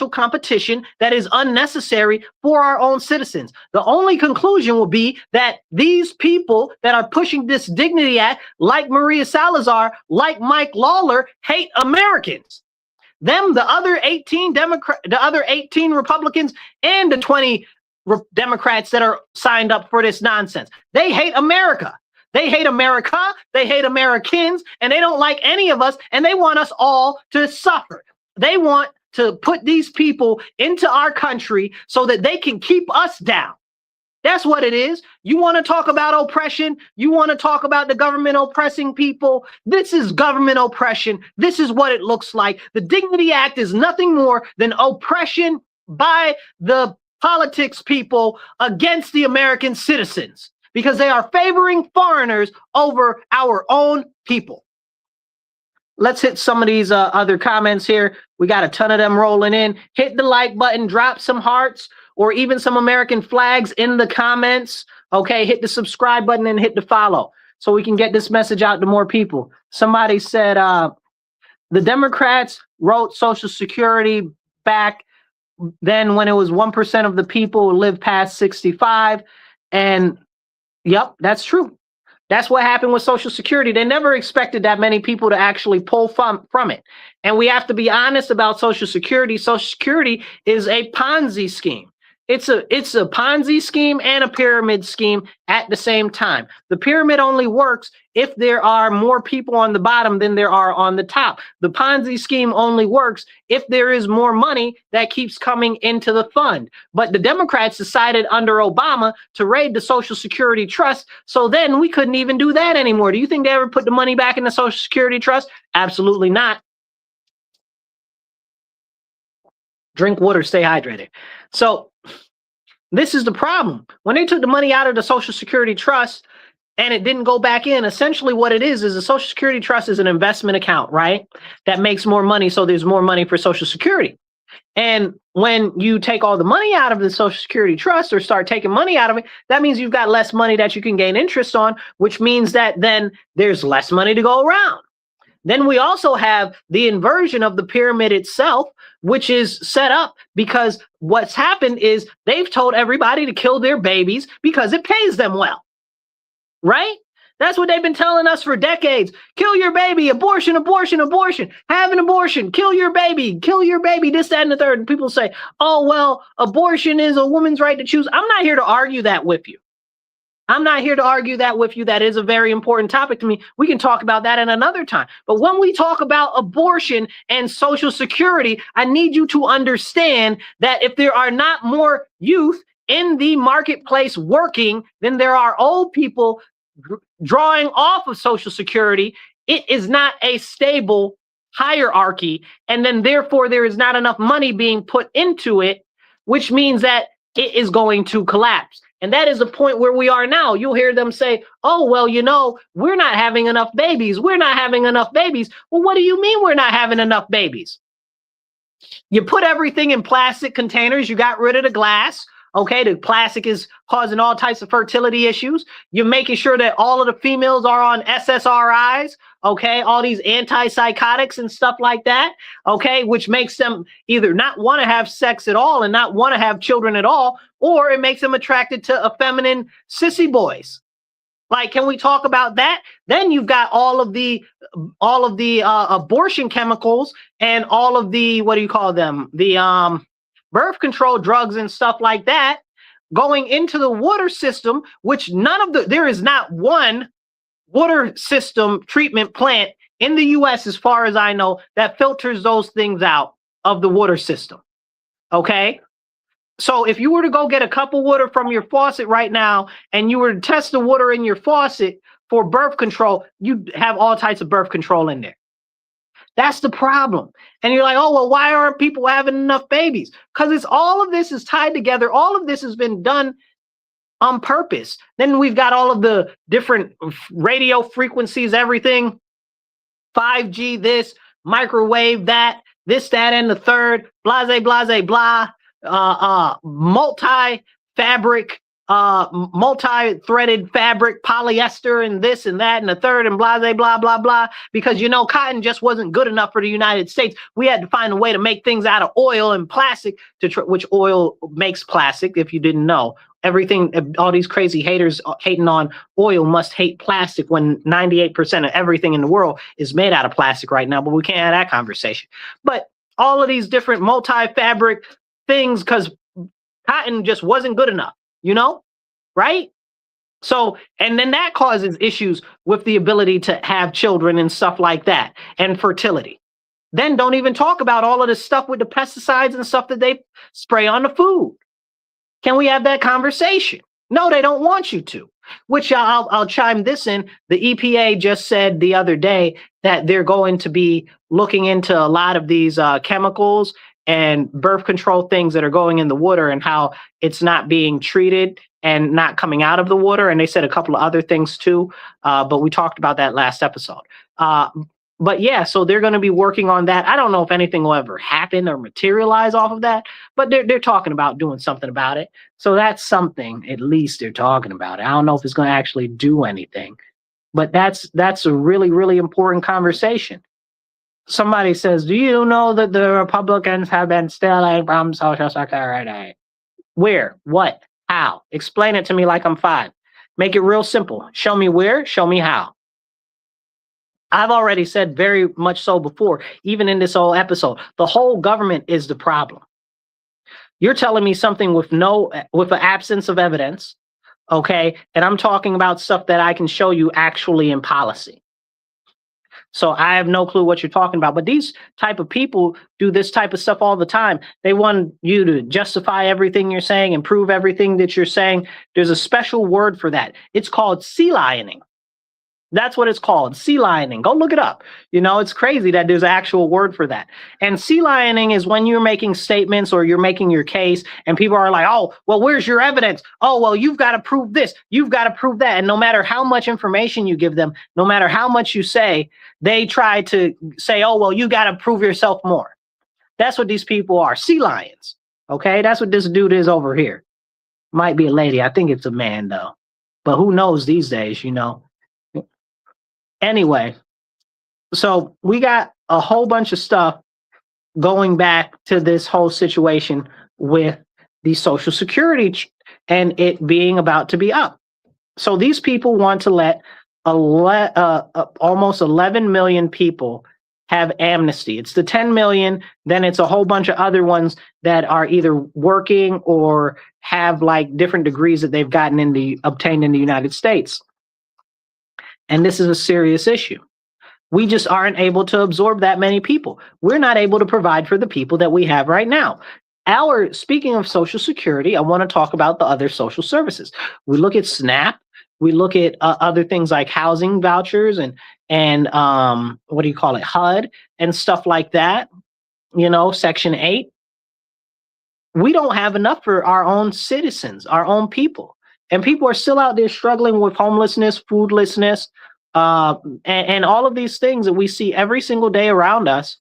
competition that is unnecessary for our own citizens? The only conclusion will be that these people that are pushing this Dignity Act, like Maria Salazar, like Mike Lawler, hate Americans. Them, the other 18 Republicans, and the 20 Democrats that are signed up for this nonsense. They hate America. They hate America. They hate Americans, and they don't like any of us, and they want us all to suffer. They want to put these people into our country so that they can keep us down. That's what it is. You want to talk about oppression? You want to talk about the government oppressing people? This is government oppression. This is what it looks like. The Dignity Act is nothing more than oppression by the politics people against the American citizens because they are favoring foreigners over our own people. Let's hit some of these other comments here. We got a ton of them rolling in. Hit the like button, drop some hearts, or even some American flags in the comments. Okay, hit the subscribe button and hit the follow so we can get this message out to more people. Somebody said the Democrats wrote Social Security back then when it was 1% of the people who lived past 65. And yep, that's true. That's what happened with Social Security. They never expected that many people to actually pull from it. And we have to be honest about Social Security. Social Security is a Ponzi scheme. It's a Ponzi scheme and a pyramid scheme at the same time. The pyramid only works if there are more people on the bottom than there are on the top. The Ponzi scheme only works if there is more money that keeps coming into the fund. But the Democrats decided under Obama to raid the Social Security Trust, so then we couldn't even do that anymore. Do you think they ever put the money back in the Social Security Trust? Absolutely not. Drink water, stay hydrated. So this is the problem. When they took the money out of the Social Security Trust and it didn't go back in, essentially what it is the Social Security Trust is an investment account, right? That makes more money, so there's more money for Social Security. And when you take all the money out of the Social Security Trust or start taking money out of it, that means you've got less money that you can gain interest on, which means that then there's less money to go around. Then we also have the inversion of the pyramid itself, which is set up because what's happened is they've told everybody to kill their babies because it pays them well, right? That's what they've been telling us for decades. Kill your baby, abortion, abortion, abortion, have an abortion, kill your baby, this, that, and the third. And people say, oh, well, abortion is a woman's right to choose. I'm not here to argue that with you. I'm not here to argue that with you. That is a very important topic to me. We can talk about that in another time. But when we talk about abortion and Social Security, I need you to understand that if there are not more youth in the marketplace working, then there are old people drawing off of Social Security. It is not a stable hierarchy. And then therefore there is not enough money being put into it, which means that it is going to collapse. And that is the point where we are now. You'll hear them say, oh, well, you know, we're not having enough babies. We're not having enough babies. Well, what do you mean we're not having enough babies? You put everything in plastic containers. You got rid of the glass. Okay, the plastic is causing all types of fertility issues. You're making sure that all of the females are on SSRIs. okay, all these antipsychotics and stuff like that, okay, which makes them either not want to have sex at all and not want to have children at all, or it makes them attracted to effeminate sissy boys. Like, can we talk about that? Then you've got all of the abortion chemicals and all of the, what do you call them? The birth control drugs and stuff like that going into the water system, which there is not one water system treatment plant in the US, as far as I know, that filters those things out of the water system. Okay? So if you were to go get a cup of water from your faucet right now and you were to test the water in your faucet for birth control, you'd have all types of birth control in there. That's the problem. And you're like, oh, well, why aren't people having enough babies? Because all of this is tied together. All of this has been done on purpose. Then we've got all of the different radio frequencies, everything, 5G, this, microwave, that, this, that, and the third, blase, blase, blah, multi-fabric, multi-threaded fabric, polyester, and this and that and the third, and blase, blah, blah, blah. Because, you know, cotton just wasn't good enough for the United States. We had to find a way to make things out of oil and plastic, which oil makes plastic, if you didn't know. Everything, all these crazy haters hating on oil must hate plastic when 98% of everything in the world is made out of plastic right now, but we can't have that conversation. But all of these different multi-fabric things, because cotton just wasn't good enough, you know, right? So, and then that causes issues with the ability to have children and stuff like that, and fertility. Then don't even talk about all of this stuff with the pesticides and stuff that they spray on the food. Can we have that conversation? No, they don't want you to, which I'll chime this in. The EPA just said the other day that they're going to be looking into a lot of these chemicals and birth control things that are going in the water and how it's not being treated and not coming out of the water. And they said a couple of other things too, but we talked about that last episode. But yeah, so they're going to be working on that. I don't know if anything will ever happen or materialize off of that, but they're talking about doing something about it. So that's something, at least they're talking about it. I don't know if it's going to actually do anything, but that's a really, really important conversation. Somebody says, do you know that the Republicans have been stealing from Social Security? Where? What? How? Explain it to me like I'm 5. Make it real simple. Show me where, show me how. I've already said very much so before, even in this whole episode, the whole government is the problem. You're telling me something with an absence of evidence, okay? And I'm talking about stuff that I can show you actually in policy. So I have no clue what you're talking about, but these type of people do this type of stuff all the time. They want you to justify everything you're saying and prove everything that you're saying. There's a special word for that. It's called sea lioning. That's what it's called, sea lioning. Go look it up. You know, it's crazy that there's an actual word for that. And sea lioning is when you're making statements or you're making your case and people are like, oh, well, where's your evidence? Oh, well, you've got to prove this. You've got to prove that. And no matter how much information you give them, no matter how much you say, they try to say, oh, well, you got to prove yourself more. That's what these people are, sea lions. Okay, that's what this dude is over here. Might be a lady. I think it's a man, though. But who knows these days, you know? Anyway, so we got a whole bunch of stuff going back to this whole situation with the Social Security and it being about to be up. So these people want to let almost 11 million people have amnesty. It's the 10 million, then it's a whole bunch of other ones that are either working or have like different degrees that they've gotten obtained in the United States. And this is a serious issue. We just aren't able to absorb that many people. We're not able to provide for the people that we have right now. Speaking of Social Security, I want to talk about the other social services. We look at SNAP. We look at other things like housing vouchers and what do you call it, HUD and stuff like that. You know, Section 8. We don't have enough for our own citizens, our own people. And people are still out there struggling with homelessness, foodlessness, and all of these things that we see every single day around us.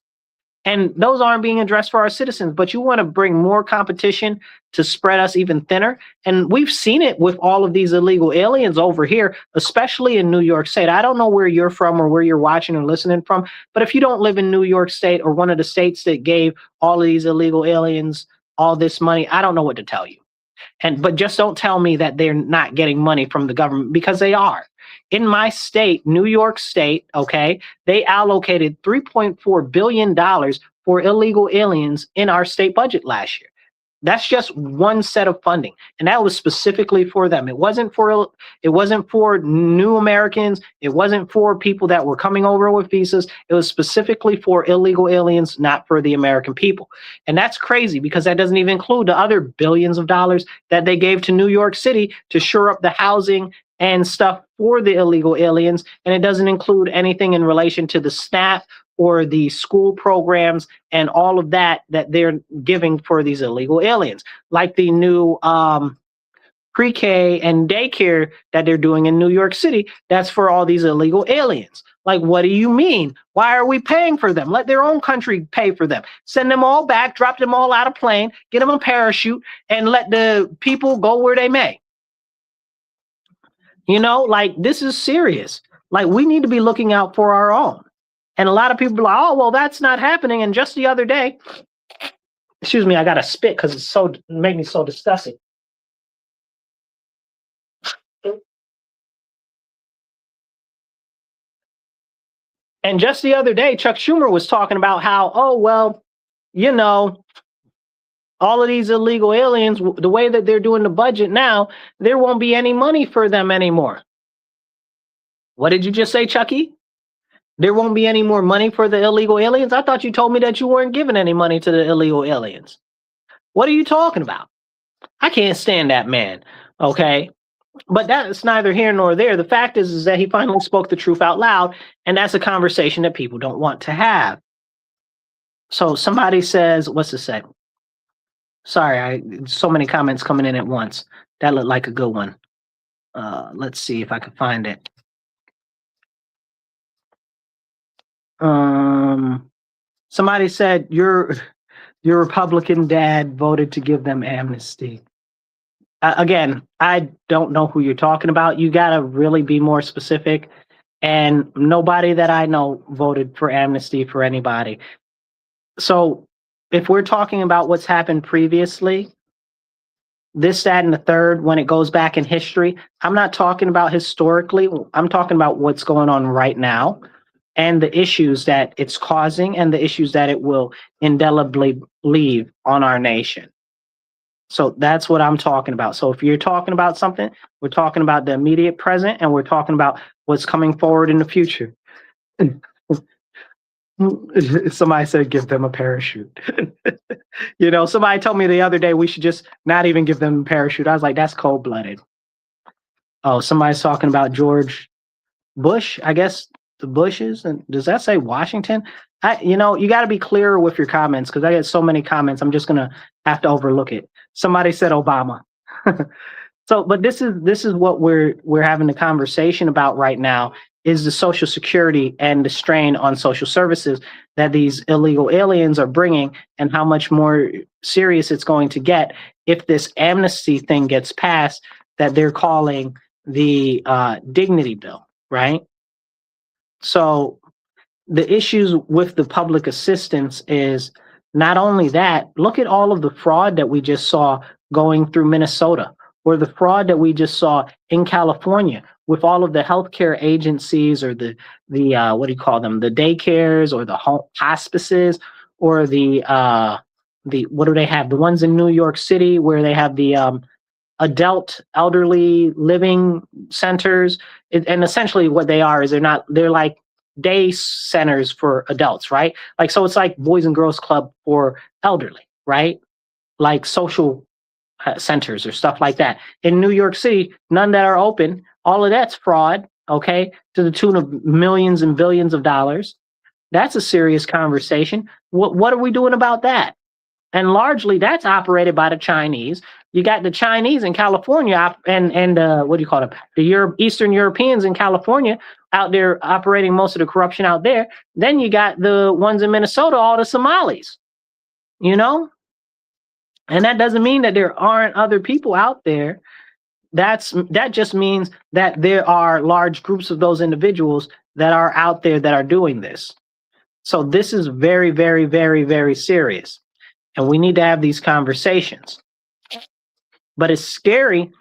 And those aren't being addressed for our citizens, but you want to bring more competition to spread us even thinner. And we've seen it with all of these illegal aliens over here, especially in New York State. I don't know where you're from or where you're watching or listening from, but if you don't live in New York State or one of the states that gave all of these illegal aliens all this money, I don't know what to tell you. But just don't tell me that they're not getting money from the government, because they are. In my state, New York State, okay, they allocated $3.4 billion for illegal aliens in our state budget last year. That's just one set of funding, and that was specifically for them. It wasn't for new Americans. It wasn't for people that were coming over with visas. It was specifically for illegal aliens, not for the American people. And that's crazy, because that doesn't even include the other billions of dollars that they gave to New York City to shore up the housing and stuff for the illegal aliens. And it doesn't include anything in relation to the SNAP or the school programs and all of that they're giving for these illegal aliens, like the new pre-K and daycare that they're doing in New York City. That's for all these illegal aliens. Like, what do you mean? Why are we paying for them? Let their own country pay for them. Send them all back, drop them all out of plane, get them a parachute, and let the people go where they may. You know, like, this is serious. Like, we need to be looking out for our own. And a lot of people are like, oh, well, that's not happening. And just the other day, excuse me, I got to spit because it's so made me so disgusting. And just the other day, Chuck Schumer was talking about how, oh, well, you know, all of these illegal aliens, the way that they're doing the budget now, there won't be any money for them anymore. What did you just say, Chucky? There won't be any more money for the illegal aliens? I thought you told me that you weren't giving any money to the illegal aliens. What are you talking about? I can't stand that man, okay? But that's neither here nor there. The fact is that he finally spoke the truth out loud, and that's a conversation that people don't want to have. So somebody says, what's this say? Sorry, so many comments coming in at once. That looked like a good one. Let's see if I can find it. Somebody said your Republican dad voted to give them amnesty. Again, I don't know who you're talking about. You got to really be more specific. And nobody that I know voted for amnesty for anybody. So if we're talking about what's happened previously, this, that, and the third, when it goes back in history, I'm not talking about historically. I'm talking about what's going on right now, and the issues that it's causing, and the issues that it will indelibly leave on our nation. So that's what I'm talking about. So if you're talking about something, we're talking about the immediate present, and we're talking about what's coming forward in the future. Somebody said give them a parachute. You know, somebody told me the other day we should just not even give them a parachute. I was like, that's cold-blooded. Oh, somebody's talking about George Bush, I guess. The Bushes, and does that say Washington? You know, you got to be clearer with your comments, because I get so many comments. I'm just gonna have to overlook it. Somebody said Obama. So, but this is what we're having a conversation about right now, is the Social Security and the strain on social services that these illegal aliens are bringing, and how much more serious it's going to get if this amnesty thing gets passed that they're calling the dignity bill, right? So the issues with the public assistance is not only that, look at all of the fraud that we just saw going through Minnesota, or the fraud that we just saw in California with all of the healthcare agencies, or the what do you call them, the daycares, or the hospices, or the what do they have? The ones in New York City where they have the adult elderly living centers, and essentially what they are is they're like day centers for adults, right? Like, so it's like Boys and Girls Club for elderly, right? Like social centers or stuff like that. In New York City, none that are open. All of that's fraud, okay, to the tune of millions and billions of dollars. That's a serious conversation. What are we doing about that? And largely that's operated by the Chinese. You got the Chinese in California, and what do you call it? The Eastern Europeans in California, out there operating most of the corruption out there. Then you got the ones in Minnesota, all the Somalis, you know? And that doesn't mean that there aren't other people out there. That just means that there are large groups of those individuals that are out there that are doing this. So this is very, very, very, very serious. And we need to have these conversations. But it's scary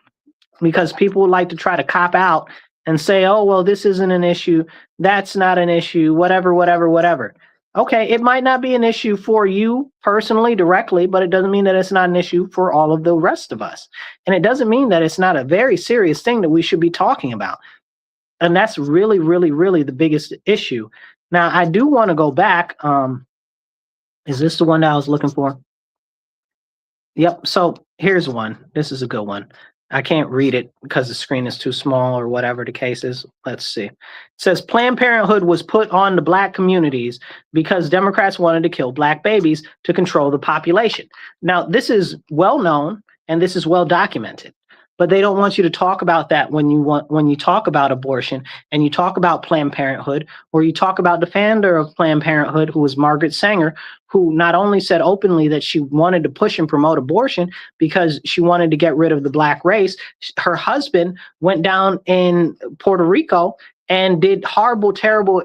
because people like to try to cop out and say, oh, well, this isn't an issue. That's not an issue, whatever, whatever, whatever. Okay, it might not be an issue for you personally directly, but it doesn't mean that it's not an issue for all of the rest of us. And it doesn't mean that it's not a very serious thing that we should be talking about. And that's really, really, really the biggest issue. Now, I do want to go back. Is this the one that I was looking for? Yep. So here's one. This is a good one. I can't read it because the screen is too small or whatever the case is. Let's see. It says Planned Parenthood was put on the Black communities because Democrats wanted to kill Black babies to control the population. Now, this is well known and this is well documented. But they don't want you to talk about that when you talk about abortion and you talk about Planned Parenthood, or you talk about the founder of Planned Parenthood, who was Margaret Sanger, who not only said openly that she wanted to push and promote abortion because she wanted to get rid of the Black race. Her husband went down in Puerto Rico and did horrible, terrible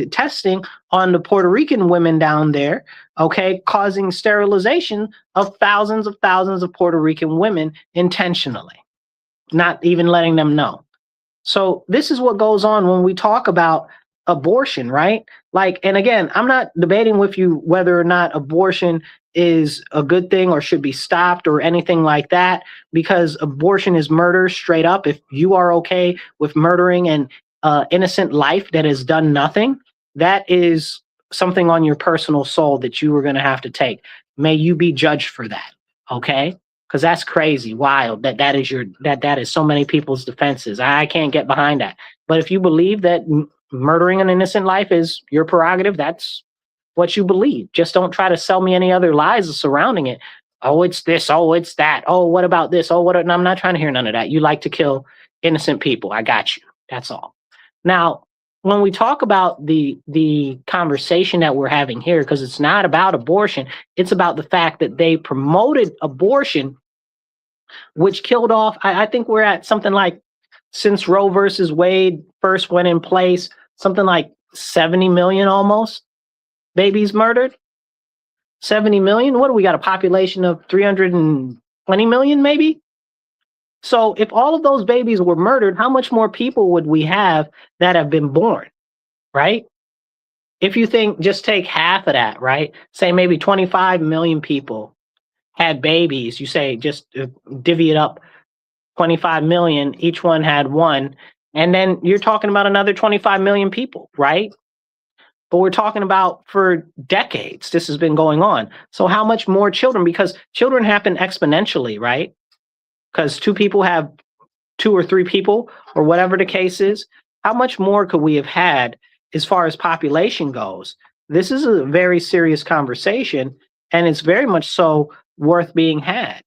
testing on the Puerto Rican women down there, okay, causing sterilization of thousands of Puerto Rican women intentionally, not even letting them know. So this is what goes on when we talk about abortion, right? Like, and again, I'm not debating with you whether or not abortion is a good thing or should be stopped or anything like that, because abortion is murder straight up. If you are okay with murdering an innocent life that has done nothing, that is something on your personal soul that you are going to have to take. May you be judged for that, okay? Because that's crazy, wild. That is so many people's defenses. I can't get behind that. But if you believe that murdering an innocent life is your prerogative, that's what you believe. Just don't try to sell me any other lies surrounding it. Oh, it's this. Oh, it's that. Oh, what about this? Oh, what? And I'm not trying to hear none of that. You like to kill innocent people. I got you. That's all. Now, when we talk about the conversation that we're having here, because it's not about abortion, it's about the fact that they promoted abortion, which killed off, I think we're at something like, since Roe versus Wade first went in place, something like 70 million almost babies murdered. 70 million? What do we got? A population of 320 million maybe? So if all of those babies were murdered, how much more people would we have that have been born, right? If you think, just take half of that, right? Say maybe 25 million people had babies. You say just divvy it up, 25 million, each one had one. And then you're talking about another 25 million people, right? But we're talking about for decades, this has been going on. So how much more children? Because children happen exponentially, right? Because two people have 2 or 3 people or whatever the case is. How much more could we have had as far as population goes? This is a very serious conversation, and it's very much so worth being had.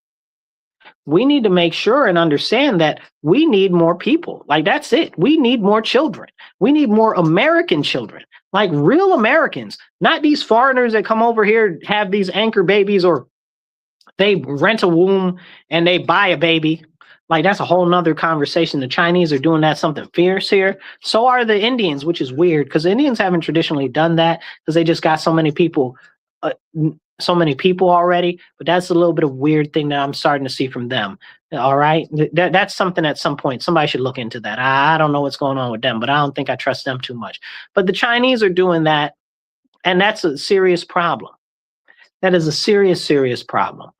We need to make sure and understand that we need more people. Like, that's it. We need more children. We need more American children, like real Americans, not these foreigners that come over here, have these anchor babies, or they rent a womb and they buy a baby. Like, that's a whole nother conversation. The Chinese are doing that something fierce here. So are the Indians, which is weird because the Indians haven't traditionally done that because they just got so many people already. But that's a little bit of weird thing that I'm starting to see from them. All right. That's something at some point somebody should look into that. I don't know what's going on with them, but I don't think I trust them too much. But the Chinese are doing that. And that's a serious problem. That is a serious, serious problem.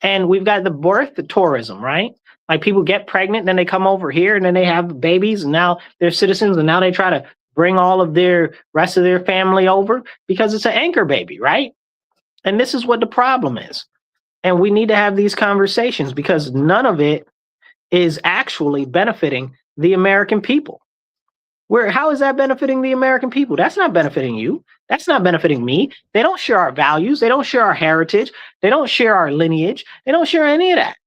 And we've got the birth tourism, right? Like, people get pregnant, then they come over here and then they have babies and now they're citizens and now they try to bring all of their rest of their family over because it's an anchor baby, right? And this is what the problem is. And we need to have these conversations because none of it is actually benefiting the American people. How is that benefiting the American people? That's not benefiting you. That's not benefiting me. They don't share our values. They don't share our heritage. They don't share our lineage. They don't share any of that.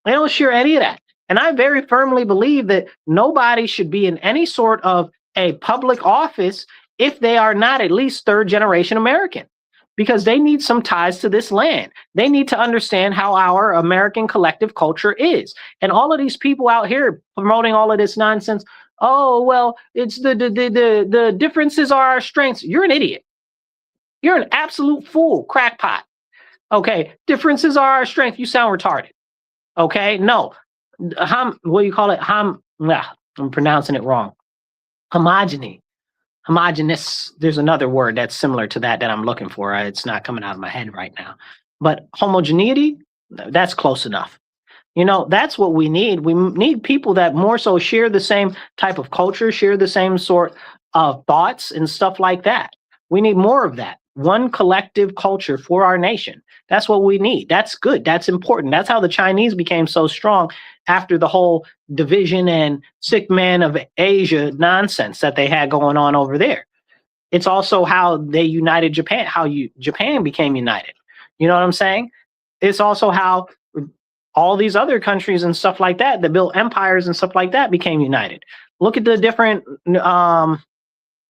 They don't share any of that. And I very firmly believe that nobody should be in any sort of a public office if they are not at least third generation American, because they need some ties to this land. They need to understand how our American collective culture is. And all of these people out here promoting all of this nonsense, oh, well, it's the differences are our strengths. You're an idiot. You're an absolute fool, crackpot. Okay, differences are our strength. You sound retarded. Okay, no, what do you call it? I'm pronouncing it wrong. Homogeny, homogeneous. There's another word that's similar to that I'm looking for. It's not coming out of my head right now. But homogeneity, that's close enough. You know, that's what we need. We need people that more so share the same type of culture, share the same sort of thoughts and stuff like that. We need more of that. One collective culture for our nation. That's what we need. That's good. That's important. That's how the Chinese became so strong after the whole division and sick man of Asia nonsense that they had going on over there. It's also how they united Japan, Japan became united. You know what I'm saying? It's also how all these other countries and stuff like that built empires and stuff like that became united. Look at the different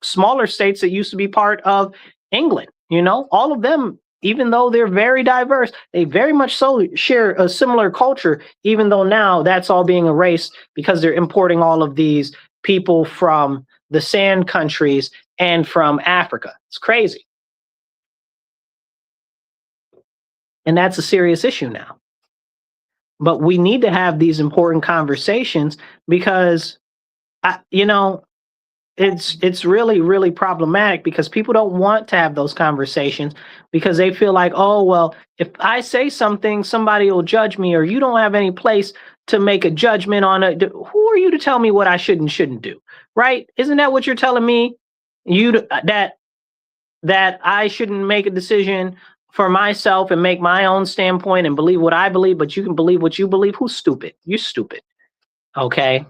smaller states that used to be part of England. You know, all of them, even though they're very diverse, they very much so share a similar culture, even though now that's all being erased because they're importing all of these people from the sand countries and from Africa. It's crazy. And that's a serious issue now. But we need to have these important conversations because, you know, it's really, really problematic because people don't want to have those conversations because they feel like, oh, well, if I say something, somebody will judge me, or you don't have any place to make a judgment on it. Who are you to tell me what I should and shouldn't do? Right? Isn't that what you're telling me? That I shouldn't make a decision for myself and make my own standpoint and believe what I believe, but you can believe what you believe? Who's stupid? You're stupid. Okay.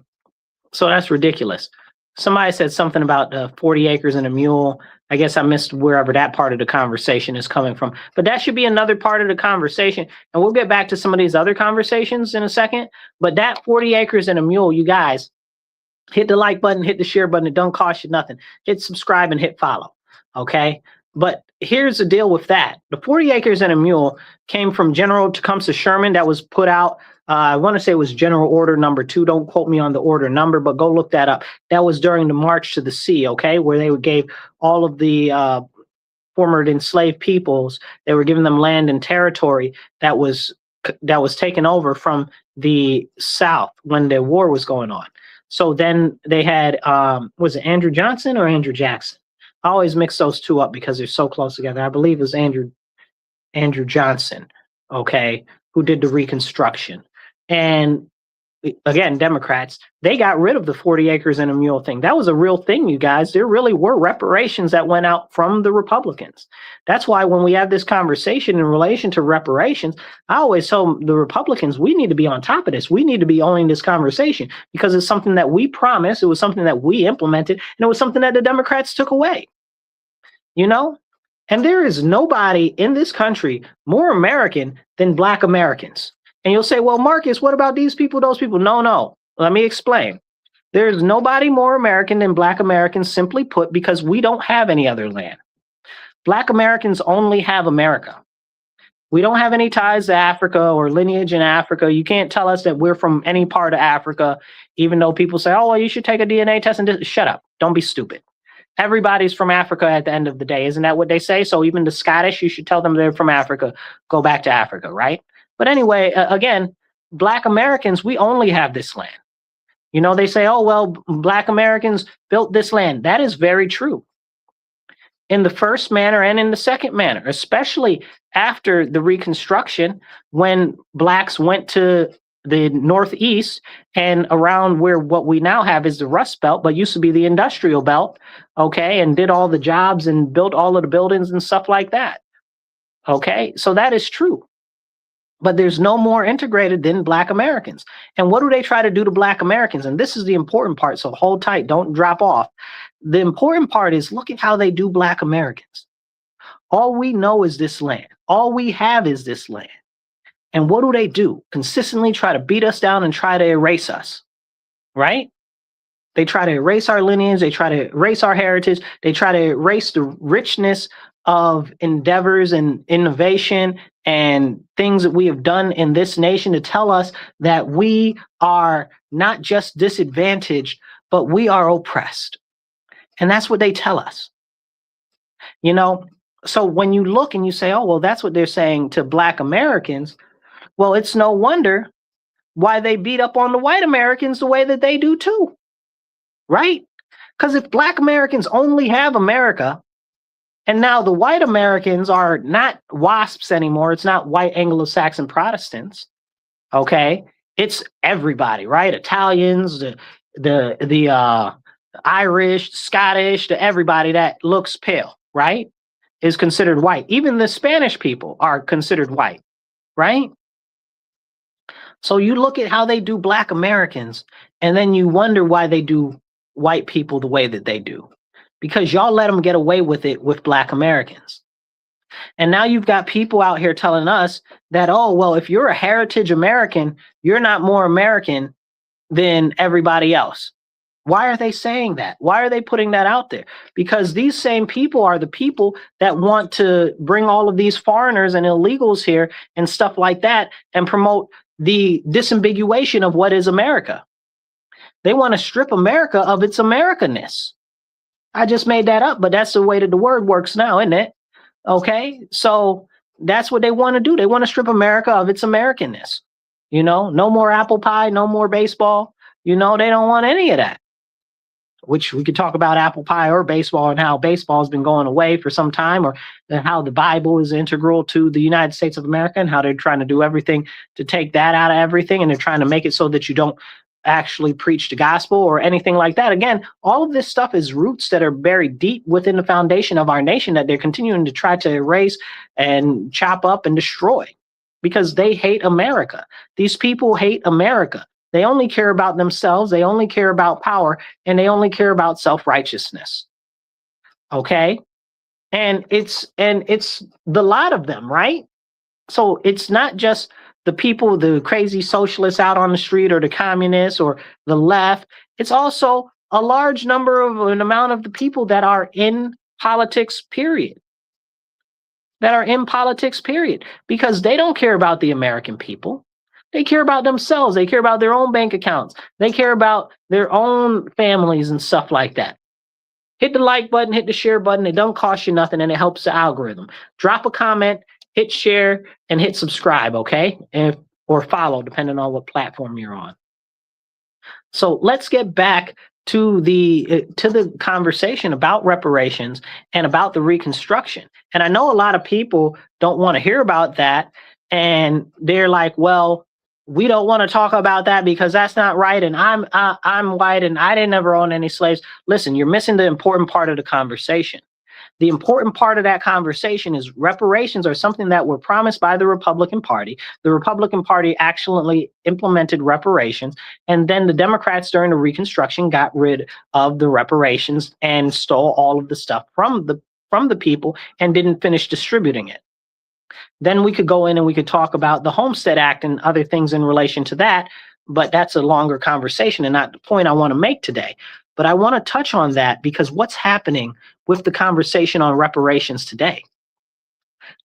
So that's ridiculous. Somebody said something about 40 acres and a mule. I guess I missed wherever that part of the conversation is coming from. But that should be another part of the conversation. And we'll get back to some of these other conversations in a second. But that 40 acres and a mule, you guys, hit the like button, hit the share button. It don't cost you nothing. Hit subscribe and hit follow. Okay? But here's the deal with that. The 40 acres and a mule came from General Tecumseh Sherman. That was put out. I want to say it was General Order number 2. Don't quote me on the order number, but go look that up. That was during the March to the Sea, okay, where they gave all of the former enslaved peoples, they were giving them land and territory that was taken over from the South when the war was going on. So then they had, was it Andrew Johnson or Andrew Jackson? I always mix those two up because they're so close together. I believe it was Andrew Johnson, okay, who did the Reconstruction. And again, Democrats, they got rid of the 40 acres and a mule thing. That was a real thing, you guys. There really were reparations that went out from the Republicans. That's why when we have this conversation in relation to reparations, I always tell the Republicans, we need to be on top of this. We need to be owning this conversation because it's something that we promised. It was something that we implemented, and it was something that the Democrats took away. You know? And there is nobody in this country more American than Black Americans. And you'll say, well, Marcus, what about these people, those people? No. Let me explain. There's nobody more American than Black Americans, simply put, because we don't have any other land. Black Americans only have America. We don't have any ties to Africa or lineage in Africa. You can't tell us that we're from any part of Africa, even though people say, oh, well, you should take a DNA test and shut up. Don't be stupid. Everybody's from Africa at the end of the day. Isn't that what they say? So even the Scottish, you should tell them they're from Africa. Go back to Africa, right? But anyway, again, Black Americans, we only have this land. You know, they say, oh, well, Black Americans built this land. That is very true. In the first manner and in the second manner, especially after the Reconstruction, when Blacks went to the Northeast and around where what we now have is the Rust Belt, but used to be the Industrial Belt, okay, and did all the jobs and built all of the buildings and stuff like that. Okay, so that is true. But there's no more integrated than Black Americans. And what do they try to do to Black Americans? And this is the important part, so hold tight, don't drop off. The important part is look at how they do Black Americans. All we know is this land. All we have is this land. And what do? Consistently try to beat us down and try to erase us, right? They try to erase our lineage. They try to erase our heritage. They try to erase the richness of endeavors and innovation and things that we have done in this nation to tell us that we are not just disadvantaged, but we are oppressed. And that's what they tell us. You know, so when you look and you say, oh, well, that's what they're saying to Black Americans, well, it's no wonder why they beat up on the white Americans the way that they do too, right? Because if Black Americans only have America, and now the white Americans are not WASPs anymore, it's not white Anglo-Saxon Protestants, okay? It's everybody, right? Italians, the Irish, Scottish, the everybody that looks pale, right, is considered white. Even the Spanish people are considered white, right? So you look at how they do Black Americans, and then you wonder why they do white people the way that they do. Because y'all let them get away with it with Black Americans. And now you've got people out here telling us that, oh, well, if you're a heritage American, you're not more American than everybody else. Why are they saying that? Why are they putting that out there? Because these same people are the people that want to bring all of these foreigners and illegals here and stuff like that and promote the disambiguation of what is America. They want to strip America of its Americanness. I just made that up, but that's the way that the word works now, isn't it? Okay, so that's what they want to do. They want to strip America of its Americanness. You know, no more apple pie, no more baseball. You know, they don't want any of that. Which we could talk about apple pie or baseball and how baseball has been going away for some time, or how the Bible is integral to the United States of America and how they're trying to do everything to take that out of everything. And they're trying to make it so that you don't actually preach the gospel or anything like that. Again, all of this stuff is roots that are buried deep within the foundation of our nation that they're continuing to try to erase and chop up and destroy because they hate America. These people hate America. They only care about themselves. They only care about power, and they only care about self-righteousness. Okay? And it's the lot of them, right? So it's not just the people, the crazy socialists out on the street or the communists or the left. It's also a large number of an amount of the people that are in politics, period. That are in politics, period. Because they don't care about the American people. They care about themselves. They care about their own bank accounts. They care about their own families and stuff like that. Hit the like button, hit the share button. It don't cost you nothing, and it helps the algorithm. Drop a comment, hit share, and hit subscribe, okay? Or follow, depending on what platform you're on. So let's get back to the conversation about reparations and about the Reconstruction. And I know a lot of people don't want to hear about that, and they're like, well, we don't want to talk about that because that's not right, and I'm white and I didn't ever own any slaves. Listen, you're missing the important part of the conversation. The important part of that conversation is reparations are something that were promised by the Republican Party. The Republican Party actually implemented reparations, and then the Democrats during the Reconstruction got rid of the reparations and stole all of the stuff from the people and didn't finish distributing it. Then we could go in and we could talk about the Homestead Act and other things in relation to that, but that's a longer conversation and not the point I want to make today. But I want to touch on that because what's happening with the conversation on reparations today?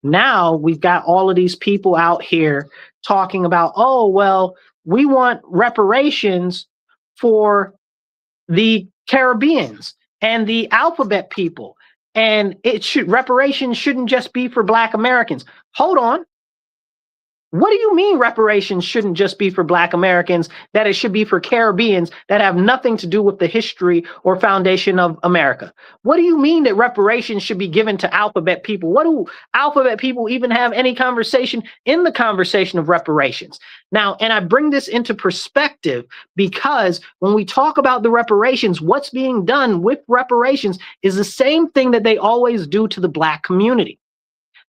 Now we've got all of these people out here talking about, oh, well, we want reparations for the Caribbeans and the alphabet people. And reparations shouldn't just be for Black Americans. Hold on. What do you mean reparations shouldn't just be for Black Americans, that it should be for Caribbeans that have nothing to do with the history or foundation of America? What do you mean that reparations should be given to alphabet people? What do alphabet people even have any conversation in the conversation of reparations? Now, and I bring this into perspective because when we talk about the reparations, what's being done with reparations is the same thing that they always do to the Black community.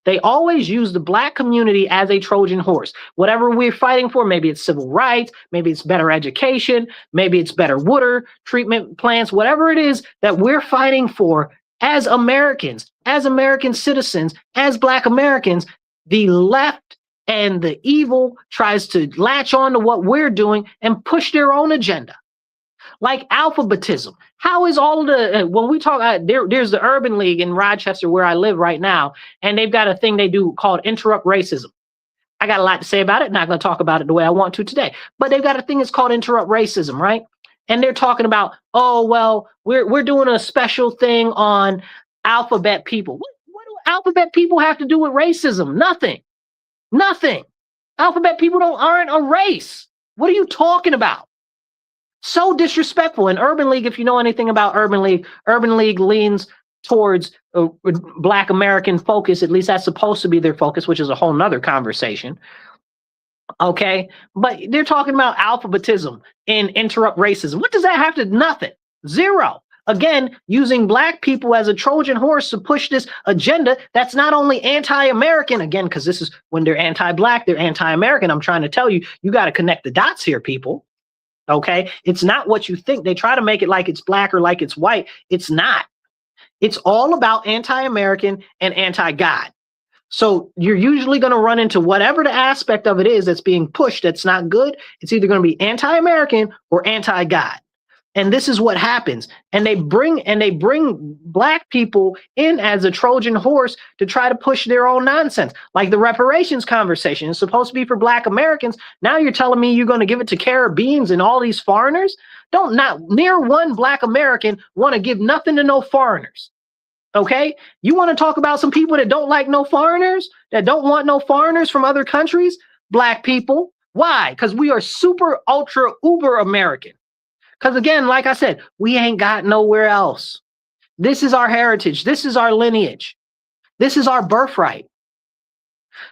They always use the Black community as a Trojan horse. Whatever we're fighting for, maybe it's civil rights, maybe it's better education, maybe it's better water treatment plants, whatever it is that we're fighting for as Americans, as American citizens, as Black Americans, the left and the evil tries to latch on to what we're doing and push their own agenda. Like alphabetism. How is all of the, when we talk, there's the Urban League in Rochester where I live right now, and they've got a thing they do called Interrupt Racism. I got a lot to say about it. Not going to talk about it the way I want to today, but they've got a thing that's called Interrupt Racism, right? And they're talking about, oh, well, we're doing a special thing on alphabet people. What do alphabet people have to do with racism? Nothing. Nothing. Alphabet people aren't a race. What are you talking about? So disrespectful. In Urban League, if you know anything about Urban League leans towards Black American focus. At least that's supposed to be their focus, which is a whole nother conversation. Okay, but they're talking about alphabetism and interrupt racism. What does that have to? Nothing. Zero. Again, using Black people as a Trojan horse to push this agenda that's not only anti-American, again, because this is when they're anti-Black, they're anti-American. I'm trying to tell you, you got to connect the dots here, people. Okay, it's not what you think. They try to make it like it's Black or like it's white. It's not. It's all about anti-American and anti-God. So you're usually going to run into whatever the aspect of it is that's being pushed that's not good. It's either going to be anti-American or anti-God. And this is what happens. And they bring Black people in as a Trojan horse to try to push their own nonsense. Like the reparations conversation is supposed to be for Black Americans. Now you're telling me you're going to give it to Caribbeans and all these foreigners? Not near one Black American want to give nothing to no foreigners. Okay, you want to talk about some people that don't like no foreigners, that don't want no foreigners from other countries? Black people. Why? Because we are super, ultra, uber American. Because again, like I said, we ain't got nowhere else. This is our heritage. This is our lineage. This is our birthright.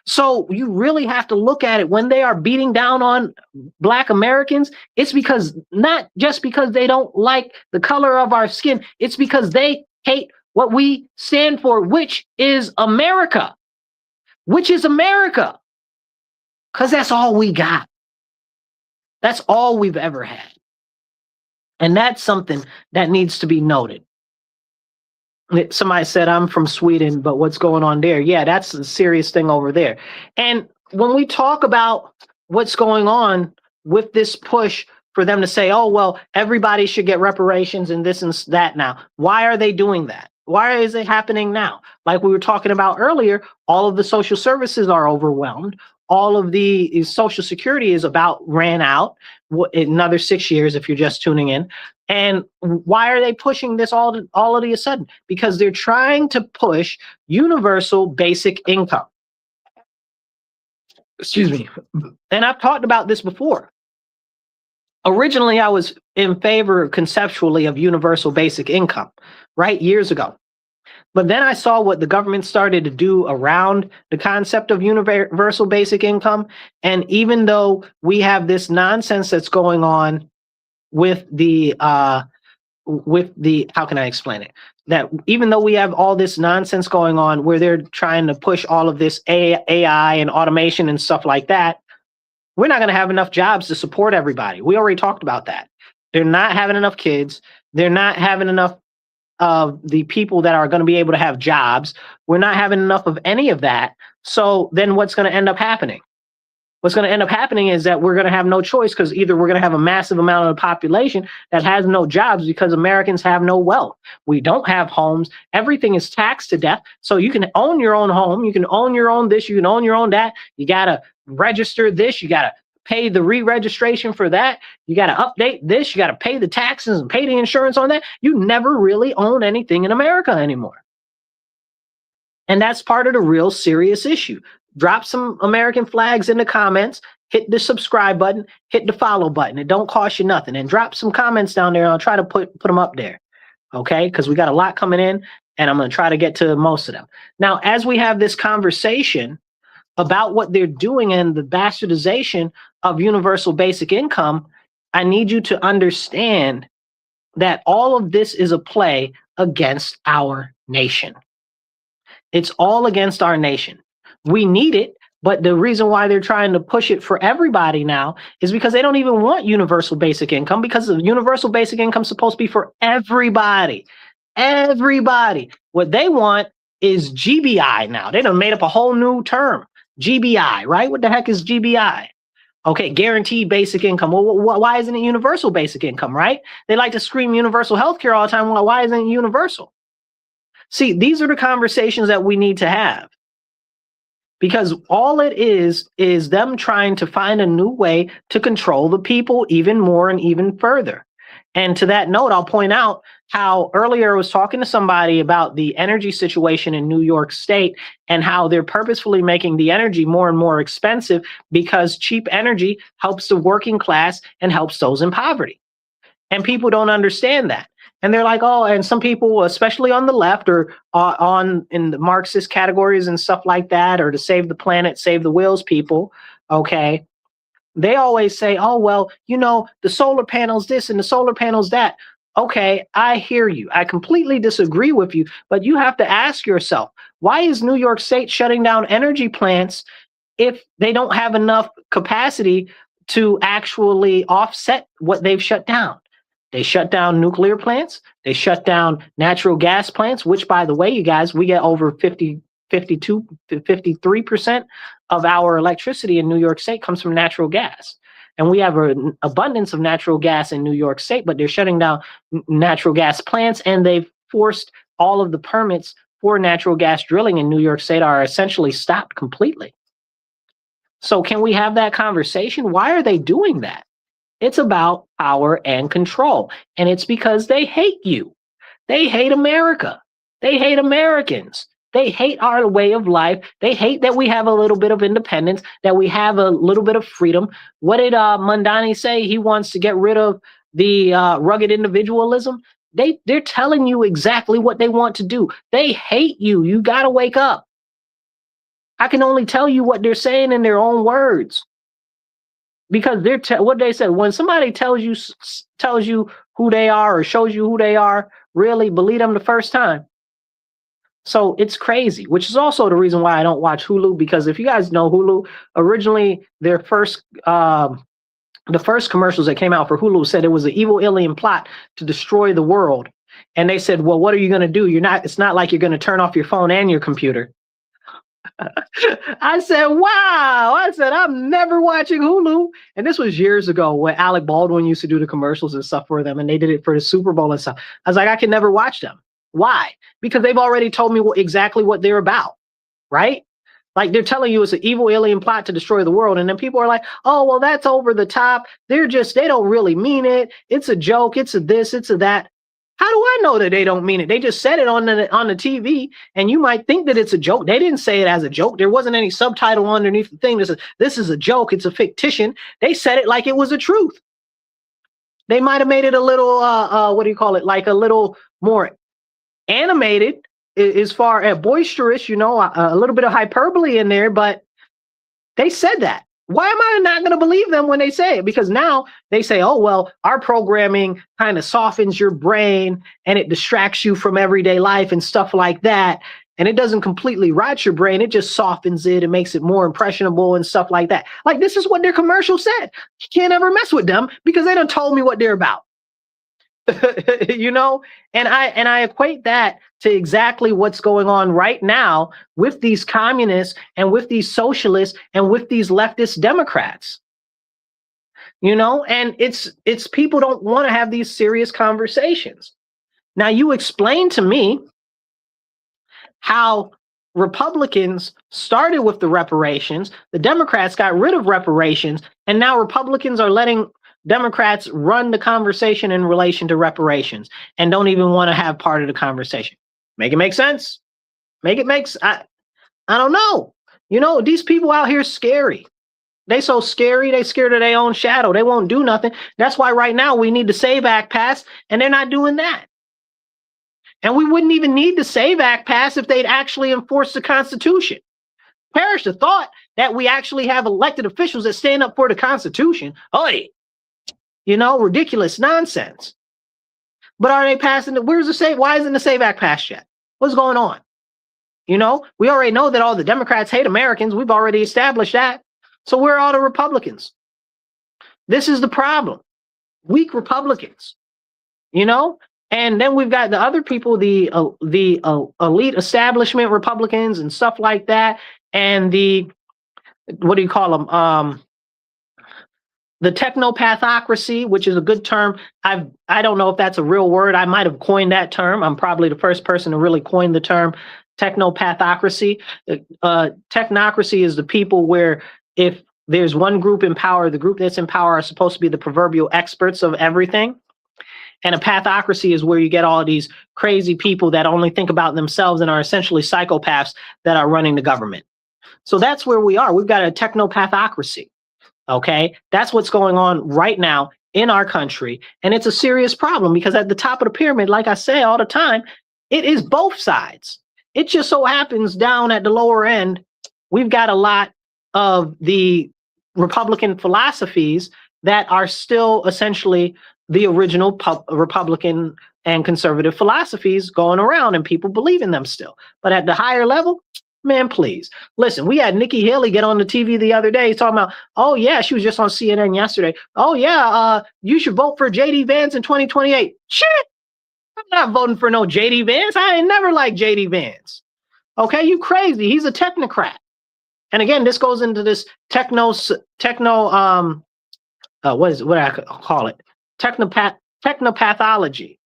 So you really have to look at it when they are beating down on Black Americans. It's because not just because they don't like the color of our skin. It's because they hate what we stand for, which is America. Which is America. Because that's all we got. That's all we've ever had. And that's something that needs to be noted. Somebody said, I'm from Sweden, but what's going on there? Yeah, that's a serious thing over there. And when we talk about what's going on with this push for them to say, oh, well, everybody should get reparations and this and that now. Why are they doing that? Why is it happening now? Like we were talking about earlier, all of the social services are overwhelmed. All of the Social Security is about ran out another 6 years if you're just tuning in. And why are they pushing this all of a sudden? Because they're trying to push universal basic income. Excuse me. And I've talked about this before. Originally, I was in favor conceptually of universal basic income, right? Years ago. But then I saw what the government started to do around the concept of universal basic income. And even though we have this nonsense that's going on with the, how can I explain it? That even though we have all this nonsense going on where they're trying to push all of this AI and automation and stuff like that, we're not going to have enough jobs to support everybody. We already talked about that. They're not having enough kids. They're not having enough of the people that are going to be able to have jobs. We're not having enough of any of that. So then what's going to end up happening? What's going to end up happening is that we're going to have no choice, because either we're going to have a massive amount of the population that has no jobs because Americans have no wealth. We don't have homes. Everything is taxed to death. So you can own your own home. You can own your own this. You can own your own that. You got to register this. You got to pay the re-registration for that. You got to update this. You got to pay the taxes and pay the insurance on that. You never really own anything in America anymore. And that's part of the real serious issue. Drop some American flags in the comments, hit the subscribe button, hit the follow button. It don't cost you nothing. And drop some comments down there. And I'll try to put them up there. Okay, because we got a lot coming in and I'm going to try to get to most of them. Now, as we have this conversation about what they're doing and the bastardization of universal basic income, I need you to understand that all of this is a play against our nation. It's all against our nation. We need it, but the reason why they're trying to push it for everybody now is because they don't even want universal basic income, because the universal basic income is supposed to be for everybody. Everybody. What they want is GBI now. They done made up a whole new term. GBI, right? What the heck is GBI? Okay, guaranteed basic income. Well, why isn't it universal basic income, right? They like to scream universal health care all the time. Well, why isn't it universal? See, these are the conversations that we need to have. Because all it is them trying to find a new way to control the people even more and even further. And to that note, I'll point out how earlier I was talking to somebody about the energy situation in New York State and how they're purposefully making the energy more and more expensive because cheap energy helps the working class and helps those in poverty. And people don't understand that. And they're like, oh, and some people, especially on the left or on in the Marxist categories and stuff like that, or to save the planet, save the whales people, okay, they always say, oh, well, you know, the solar panels this and the solar panels that. Okay, I hear you. I completely disagree with you, but you have to ask yourself, why is New York State shutting down energy plants if they don't have enough capacity to actually offset what they've shut down? They shut down nuclear plants. They shut down natural gas plants, which, by the way, you guys, we get over 52 to 53% of our electricity in New York State comes from natural gas. And we have an abundance of natural gas in New York State, but they're shutting down natural gas plants, and they've forced all of the permits for natural gas drilling in New York State are essentially stopped completely. So can we have that conversation? Why are they doing that? It's about power and control. And it's because they hate you. They hate America. They hate Americans. They hate our way of life. They hate that we have a little bit of independence, that we have a little bit of freedom. What did Mondani say? He wants to get rid of the rugged individualism. They're telling you exactly what they want to do. They hate you. You got to wake up. I can only tell you what they're saying in their own words. Because they're what they said, when somebody tells you who they are or shows you who they are, really believe them the first time. So it's crazy, which is also the reason why I don't watch Hulu, because if you guys know Hulu, originally their first the first commercials that came out for Hulu said it was an evil alien plot to destroy the world. And they said, well, what are you going to do? It's not like you're going to turn off your phone and your computer. I said, wow. I said, I'm never watching Hulu. And this was years ago when Alec Baldwin used to do the commercials and stuff for them. And they did it for the Super Bowl and stuff. I was like, I can never watch them. Why? Because they've already told me exactly what they're about. Right? Like they're telling you it's an evil alien plot to destroy the world. And then people are like, oh, well, that's over the top. They don't really mean it. It's a joke. It's a this, it's a that. How do I know that they don't mean it? They just said it on the TV, and you might think that it's a joke. They didn't say it as a joke. There wasn't any subtitle underneath the thing that says, this is a joke. It's a fictition. They said it like it was a truth. They might have made it a little, what do you call it? Like a little more animated as far as boisterous, you know, a little bit of hyperbole in there, but they said that. Why am I not going to believe them when they say it? Because now they say, oh, well, our programming kind of softens your brain and it distracts you from everyday life and stuff like that. And it doesn't completely rot your brain. It just softens it and makes it more impressionable and stuff like that. Like, this is what their commercial said. You can't ever mess with them because they done told me what they're about. You know, and I equate that to exactly what's going on right now with these communists and with these socialists and with these leftist Democrats. You know, and it's people don't want to have these serious conversations. Now, you explain to me how Republicans started with the reparations, the Democrats got rid of reparations, and now Republicans are letting Democrats run the conversation in relation to reparations and don't even want to have part of the conversation. Make it make sense? I don't know. You know, these people out here scary. They so scary, they scared of their own shadow. They won't do nothing. That's why right now we need the SAVE Act passed, and they're not doing that. And we wouldn't even need the SAVE Act passed if they'd actually enforce the Constitution. Perish the thought that we actually have elected officials that stand up for the Constitution. Oy. You know, ridiculous nonsense. But are they passing it? Where's the SAVE? Why isn't the SAVE Act passed yet? What's going on? You know, we already know that all the Democrats hate Americans. We've already established that. So where are all the Republicans? This is the problem. Weak Republicans, you know? And then we've got the other people, the elite establishment Republicans and stuff like that. And the, what do you call them? the technopathocracy, which is a good term. I don't know if that's a real word. I might have coined that term. I'm probably the first person to really coin the term technopathocracy. Technocracy is the people where if there's one group in power, the group that's in power are supposed to be the proverbial experts of everything. And a pathocracy is where you get all these crazy people that only think about themselves and are essentially psychopaths that are running the government. So that's where we are. We've got a technopathocracy. Okay, that's what's going on right now in our country. And it's a serious problem because at the top of the pyramid, like I say all the time, it is both sides. It just so happens down at the lower end, we've got a lot of the Republican philosophies that are still essentially the original Republican and conservative philosophies going around, and people believe in them still. But at the higher level, man, please. Listen, we had Nikki Haley get on the TV the other day talking about, oh, yeah, she was just on CNN yesterday. Oh, yeah, you should vote for J.D. Vance in 2028. Shit, I'm not voting for no J.D. Vance. I ain't never liked J.D. Vance. Okay, you crazy. He's a technocrat. And again, this goes into this what do I call it? Technopathology,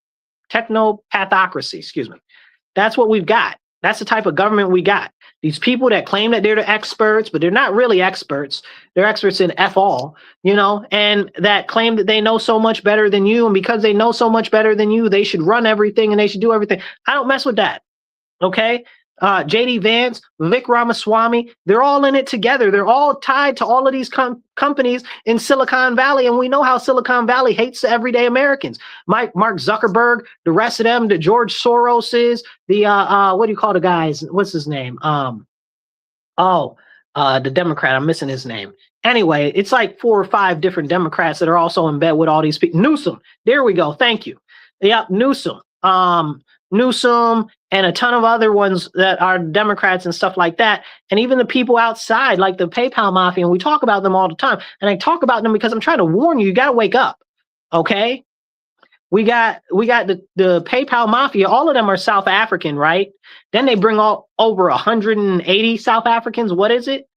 technopathocracy, excuse me. That's what we've got. That's the type of government we got. These people that claim that they're the experts, but they're not really experts. They're experts in F all, you know, and that claim that they know so much better than you. And because they know so much better than you, they should run everything and they should do everything. I don't mess with that. Okay. J.D. Vance, Vic Ramaswamy, they're all in it together. They're all tied to all of these companies in Silicon Valley. And we know how Silicon Valley hates the everyday Americans. Mark Zuckerberg, the rest of them, the George Soros is, the, what do you call the guys? What's his name? The Democrat, I'm missing his name. Anyway, it's like 4 or 5 different Democrats that are also in bed with all these people. Newsom, there we go. Thank you. Yep, Newsom. Newsom and a ton of other ones that are Democrats and stuff like that. And even the people outside, like the PayPal mafia, and we talk about them all the time. And I talk about them because I'm trying to warn you, you got to wake up. Okay. We got the PayPal mafia. All of them are South African, right? Then they bring over 180 South Africans. What is it?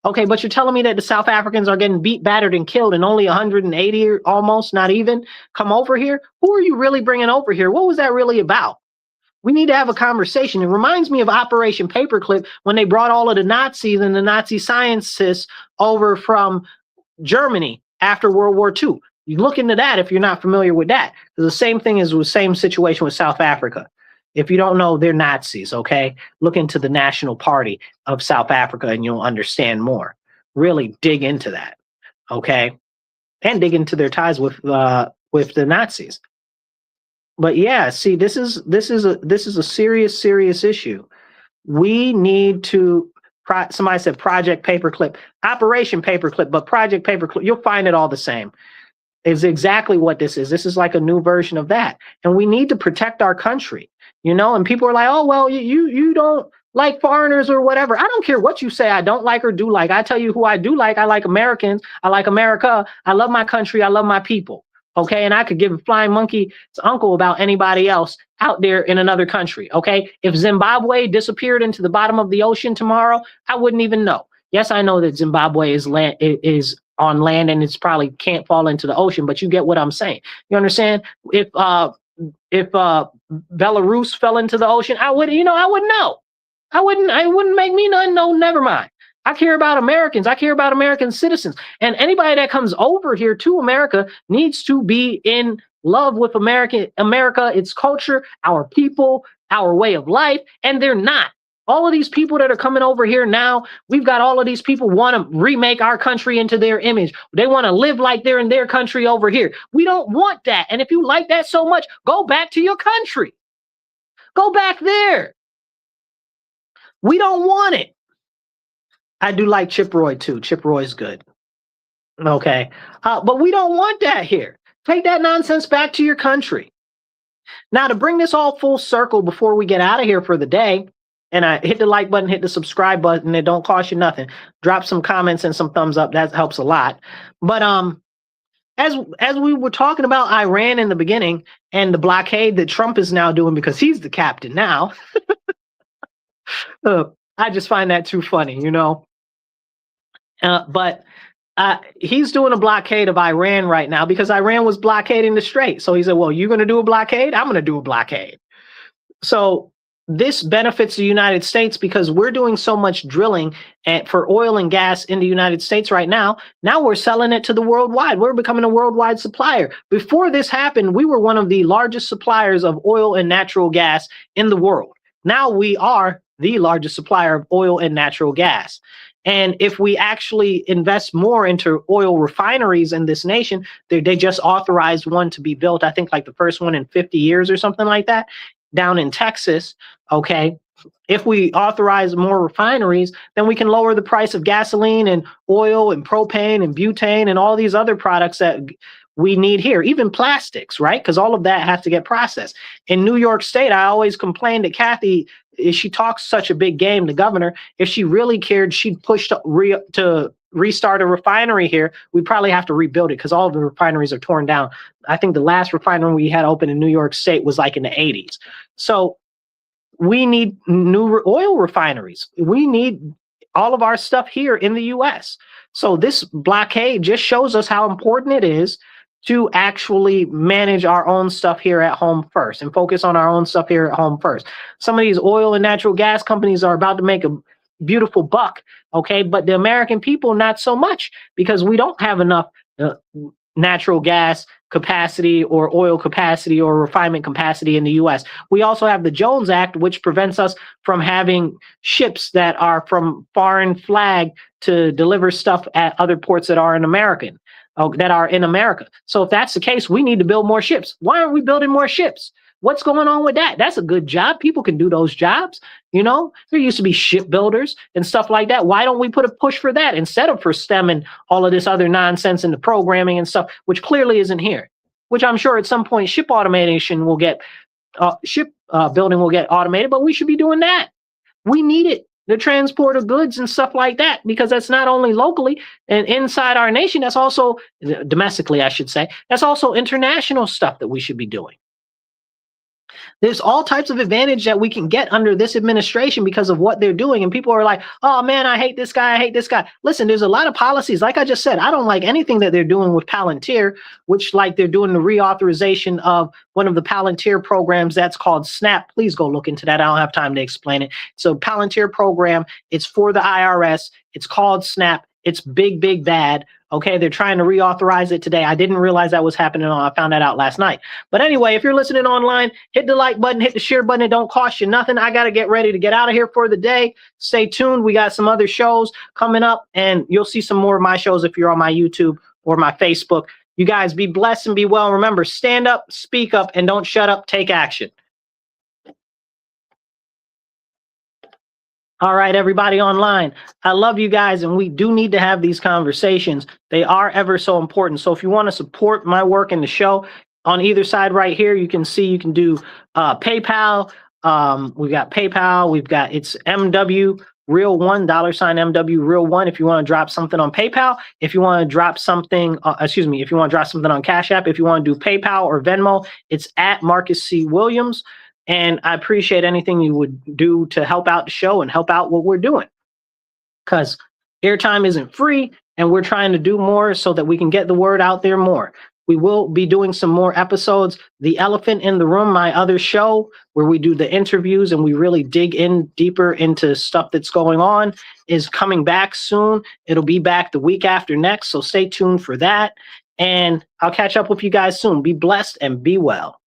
Okay, but you're telling me that the South Africans are getting beat, battered, and killed, and only 180 or almost, not even, come over here? Who are you really bringing over here? What was that really about? We need to have a conversation. It reminds me of Operation Paperclip when they brought all of the Nazis and the Nazi scientists over from Germany after World War II. You look into that if you're not familiar with that. The same thing is the same situation with South Africa. If you don't know, they're Nazis, okay? Look into the National Party of South Africa and you'll understand more. Really dig into that, okay? And dig into their ties with the Nazis. But yeah, see, this is a serious issue. We need to. Somebody said Project Paperclip, Operation Paperclip, but Project Paperclip. You'll find it all the same. Is exactly what this is. This is like a new version of that, and we need to protect our country. You know, and people are like, oh well, you don't like foreigners or whatever. I don't care what you say. I don't like or do like. I tell you who I do like. I like Americans. I like America. I love my country. I love my people. Okay, and I could give a flying monkey's uncle about anybody else out there in another country. Okay, if Zimbabwe disappeared into the bottom of the ocean tomorrow, I wouldn't even know. Yes, I know that Zimbabwe is on land and it's probably can't fall into the ocean, but you get what I'm saying. You understand? If Belarus fell into the ocean, I wouldn't know. It wouldn't make me none. No, never mind. I care about Americans. I care about American citizens. And anybody that comes over here to America needs to be in love with America, its culture, our people, our way of life. And they're not. All of these people that are coming over here now, we've got all of these people want to remake our country into their image. They want to live like they're in their country over here. We don't want that. And if you like that so much, go back to your country. Go back there. We don't want it. I do like Chip Roy too. Chip Roy's good. Okay. But we don't want that here. Take that nonsense back to your country. Now, to bring this all full circle before we get out of here for the day, and I hit the like button, hit the subscribe button. It don't cost you nothing. Drop some comments and some thumbs up. That helps a lot. But as we were talking about Iran in the beginning and the blockade that Trump is now doing because he's the captain now, I just find that too funny, you know. But He's doing a blockade of Iran right now because Iran was blockading the Strait. So he said, well, you're going to do a blockade? I'm going to do a blockade. So this benefits the United States because we're doing so much drilling for oil and gas in the United States right now. Now we're selling it to the worldwide. We're becoming a worldwide supplier. Before this happened, we were one of the largest suppliers of oil and natural gas in the world. Now we are the largest supplier of oil and natural gas. And if we actually invest more into oil refineries in this nation, they just authorized one to be built, I think like the first one in 50 years or something like that, down in Texas, okay? If we authorize more refineries, then we can lower the price of gasoline and oil and propane and butane and all these other products that we need here, even plastics, right? Because all of that has to get processed. In New York State, I always complained to Kathy, she talks such a big game, the governor. If she really cared, she'd push to restart a refinery here. We probably have to rebuild it because all of the refineries are torn down. I think the last refinery we had open in New York State was like in the 80s. So we need new oil refineries. We need all of our stuff here in the US. So this blockade just shows us how important it is to actually manage our own stuff here at home first and focus on our own stuff here at home first. Some of these oil and natural gas companies are about to make a beautiful buck, okay? But the American people, not so much, because we don't have enough natural gas capacity or oil capacity or refinement capacity in the US. We also have the Jones Act, which prevents us from having ships that are from foreign flag to deliver stuff at other ports that are in America. So if that's the case, we need to build more ships. Why aren't we building more ships? What's going on with that? That's a good job. People can do those jobs. You know, there used to be shipbuilders and stuff like that. Why don't we put a push for that instead of for STEM and all of this other nonsense in the programming and stuff, which clearly isn't here, which I'm sure at some point ship automation will get, building will get automated, but we should be doing that. We need it. The transport of goods and stuff like that, because that's not only locally and inside our nation, that's also domestically, I should say, that's also international stuff that we should be doing. There's all types of advantage that we can get under this administration because of what they're doing. And people are like, oh man, I hate this guy. I hate this guy. Listen, there's a lot of policies. Like I just said, I don't like anything that they're doing with Palantir, which like they're doing the reauthorization of one of the Palantir programs that's called SNAP. Please go look into that. I don't have time to explain it. So Palantir program, it's for the IRS. It's called SNAP. It's big, big bad. Okay, they're trying to reauthorize it today. I didn't realize that was happening. I found that out last night. But anyway, if you're listening online, hit the like button, hit the share button. It don't cost you nothing. I got to get ready to get out of here for the day. Stay tuned. We got some other shows coming up, and you'll see some more of my shows if you're on my YouTube or my Facebook. You guys be blessed and be well. Remember, stand up, speak up, and don't shut up. Take action. All right, everybody online, I love you guys, and we do need to have these conversations. They are ever so important. So if you want to support my work in the show, on either side right here, you can see you can do PayPal. We've got PayPal. We've got, it's MW Real One, $MW Real One. If you want to drop something on PayPal, if you want to drop something, if you want to drop something on Cash App, if you want to do PayPal or Venmo, it's at Marcus C. Williams. And I appreciate anything you would do to help out the show and help out what we're doing. Because airtime isn't free, and we're trying to do more so that we can get the word out there more. We will be doing some more episodes. The Elephant in the Room, my other show, where we do the interviews and we really dig in deeper into stuff that's going on, is coming back soon. It'll be back the week after next, so stay tuned for that. And I'll catch up with you guys soon. Be blessed and be well.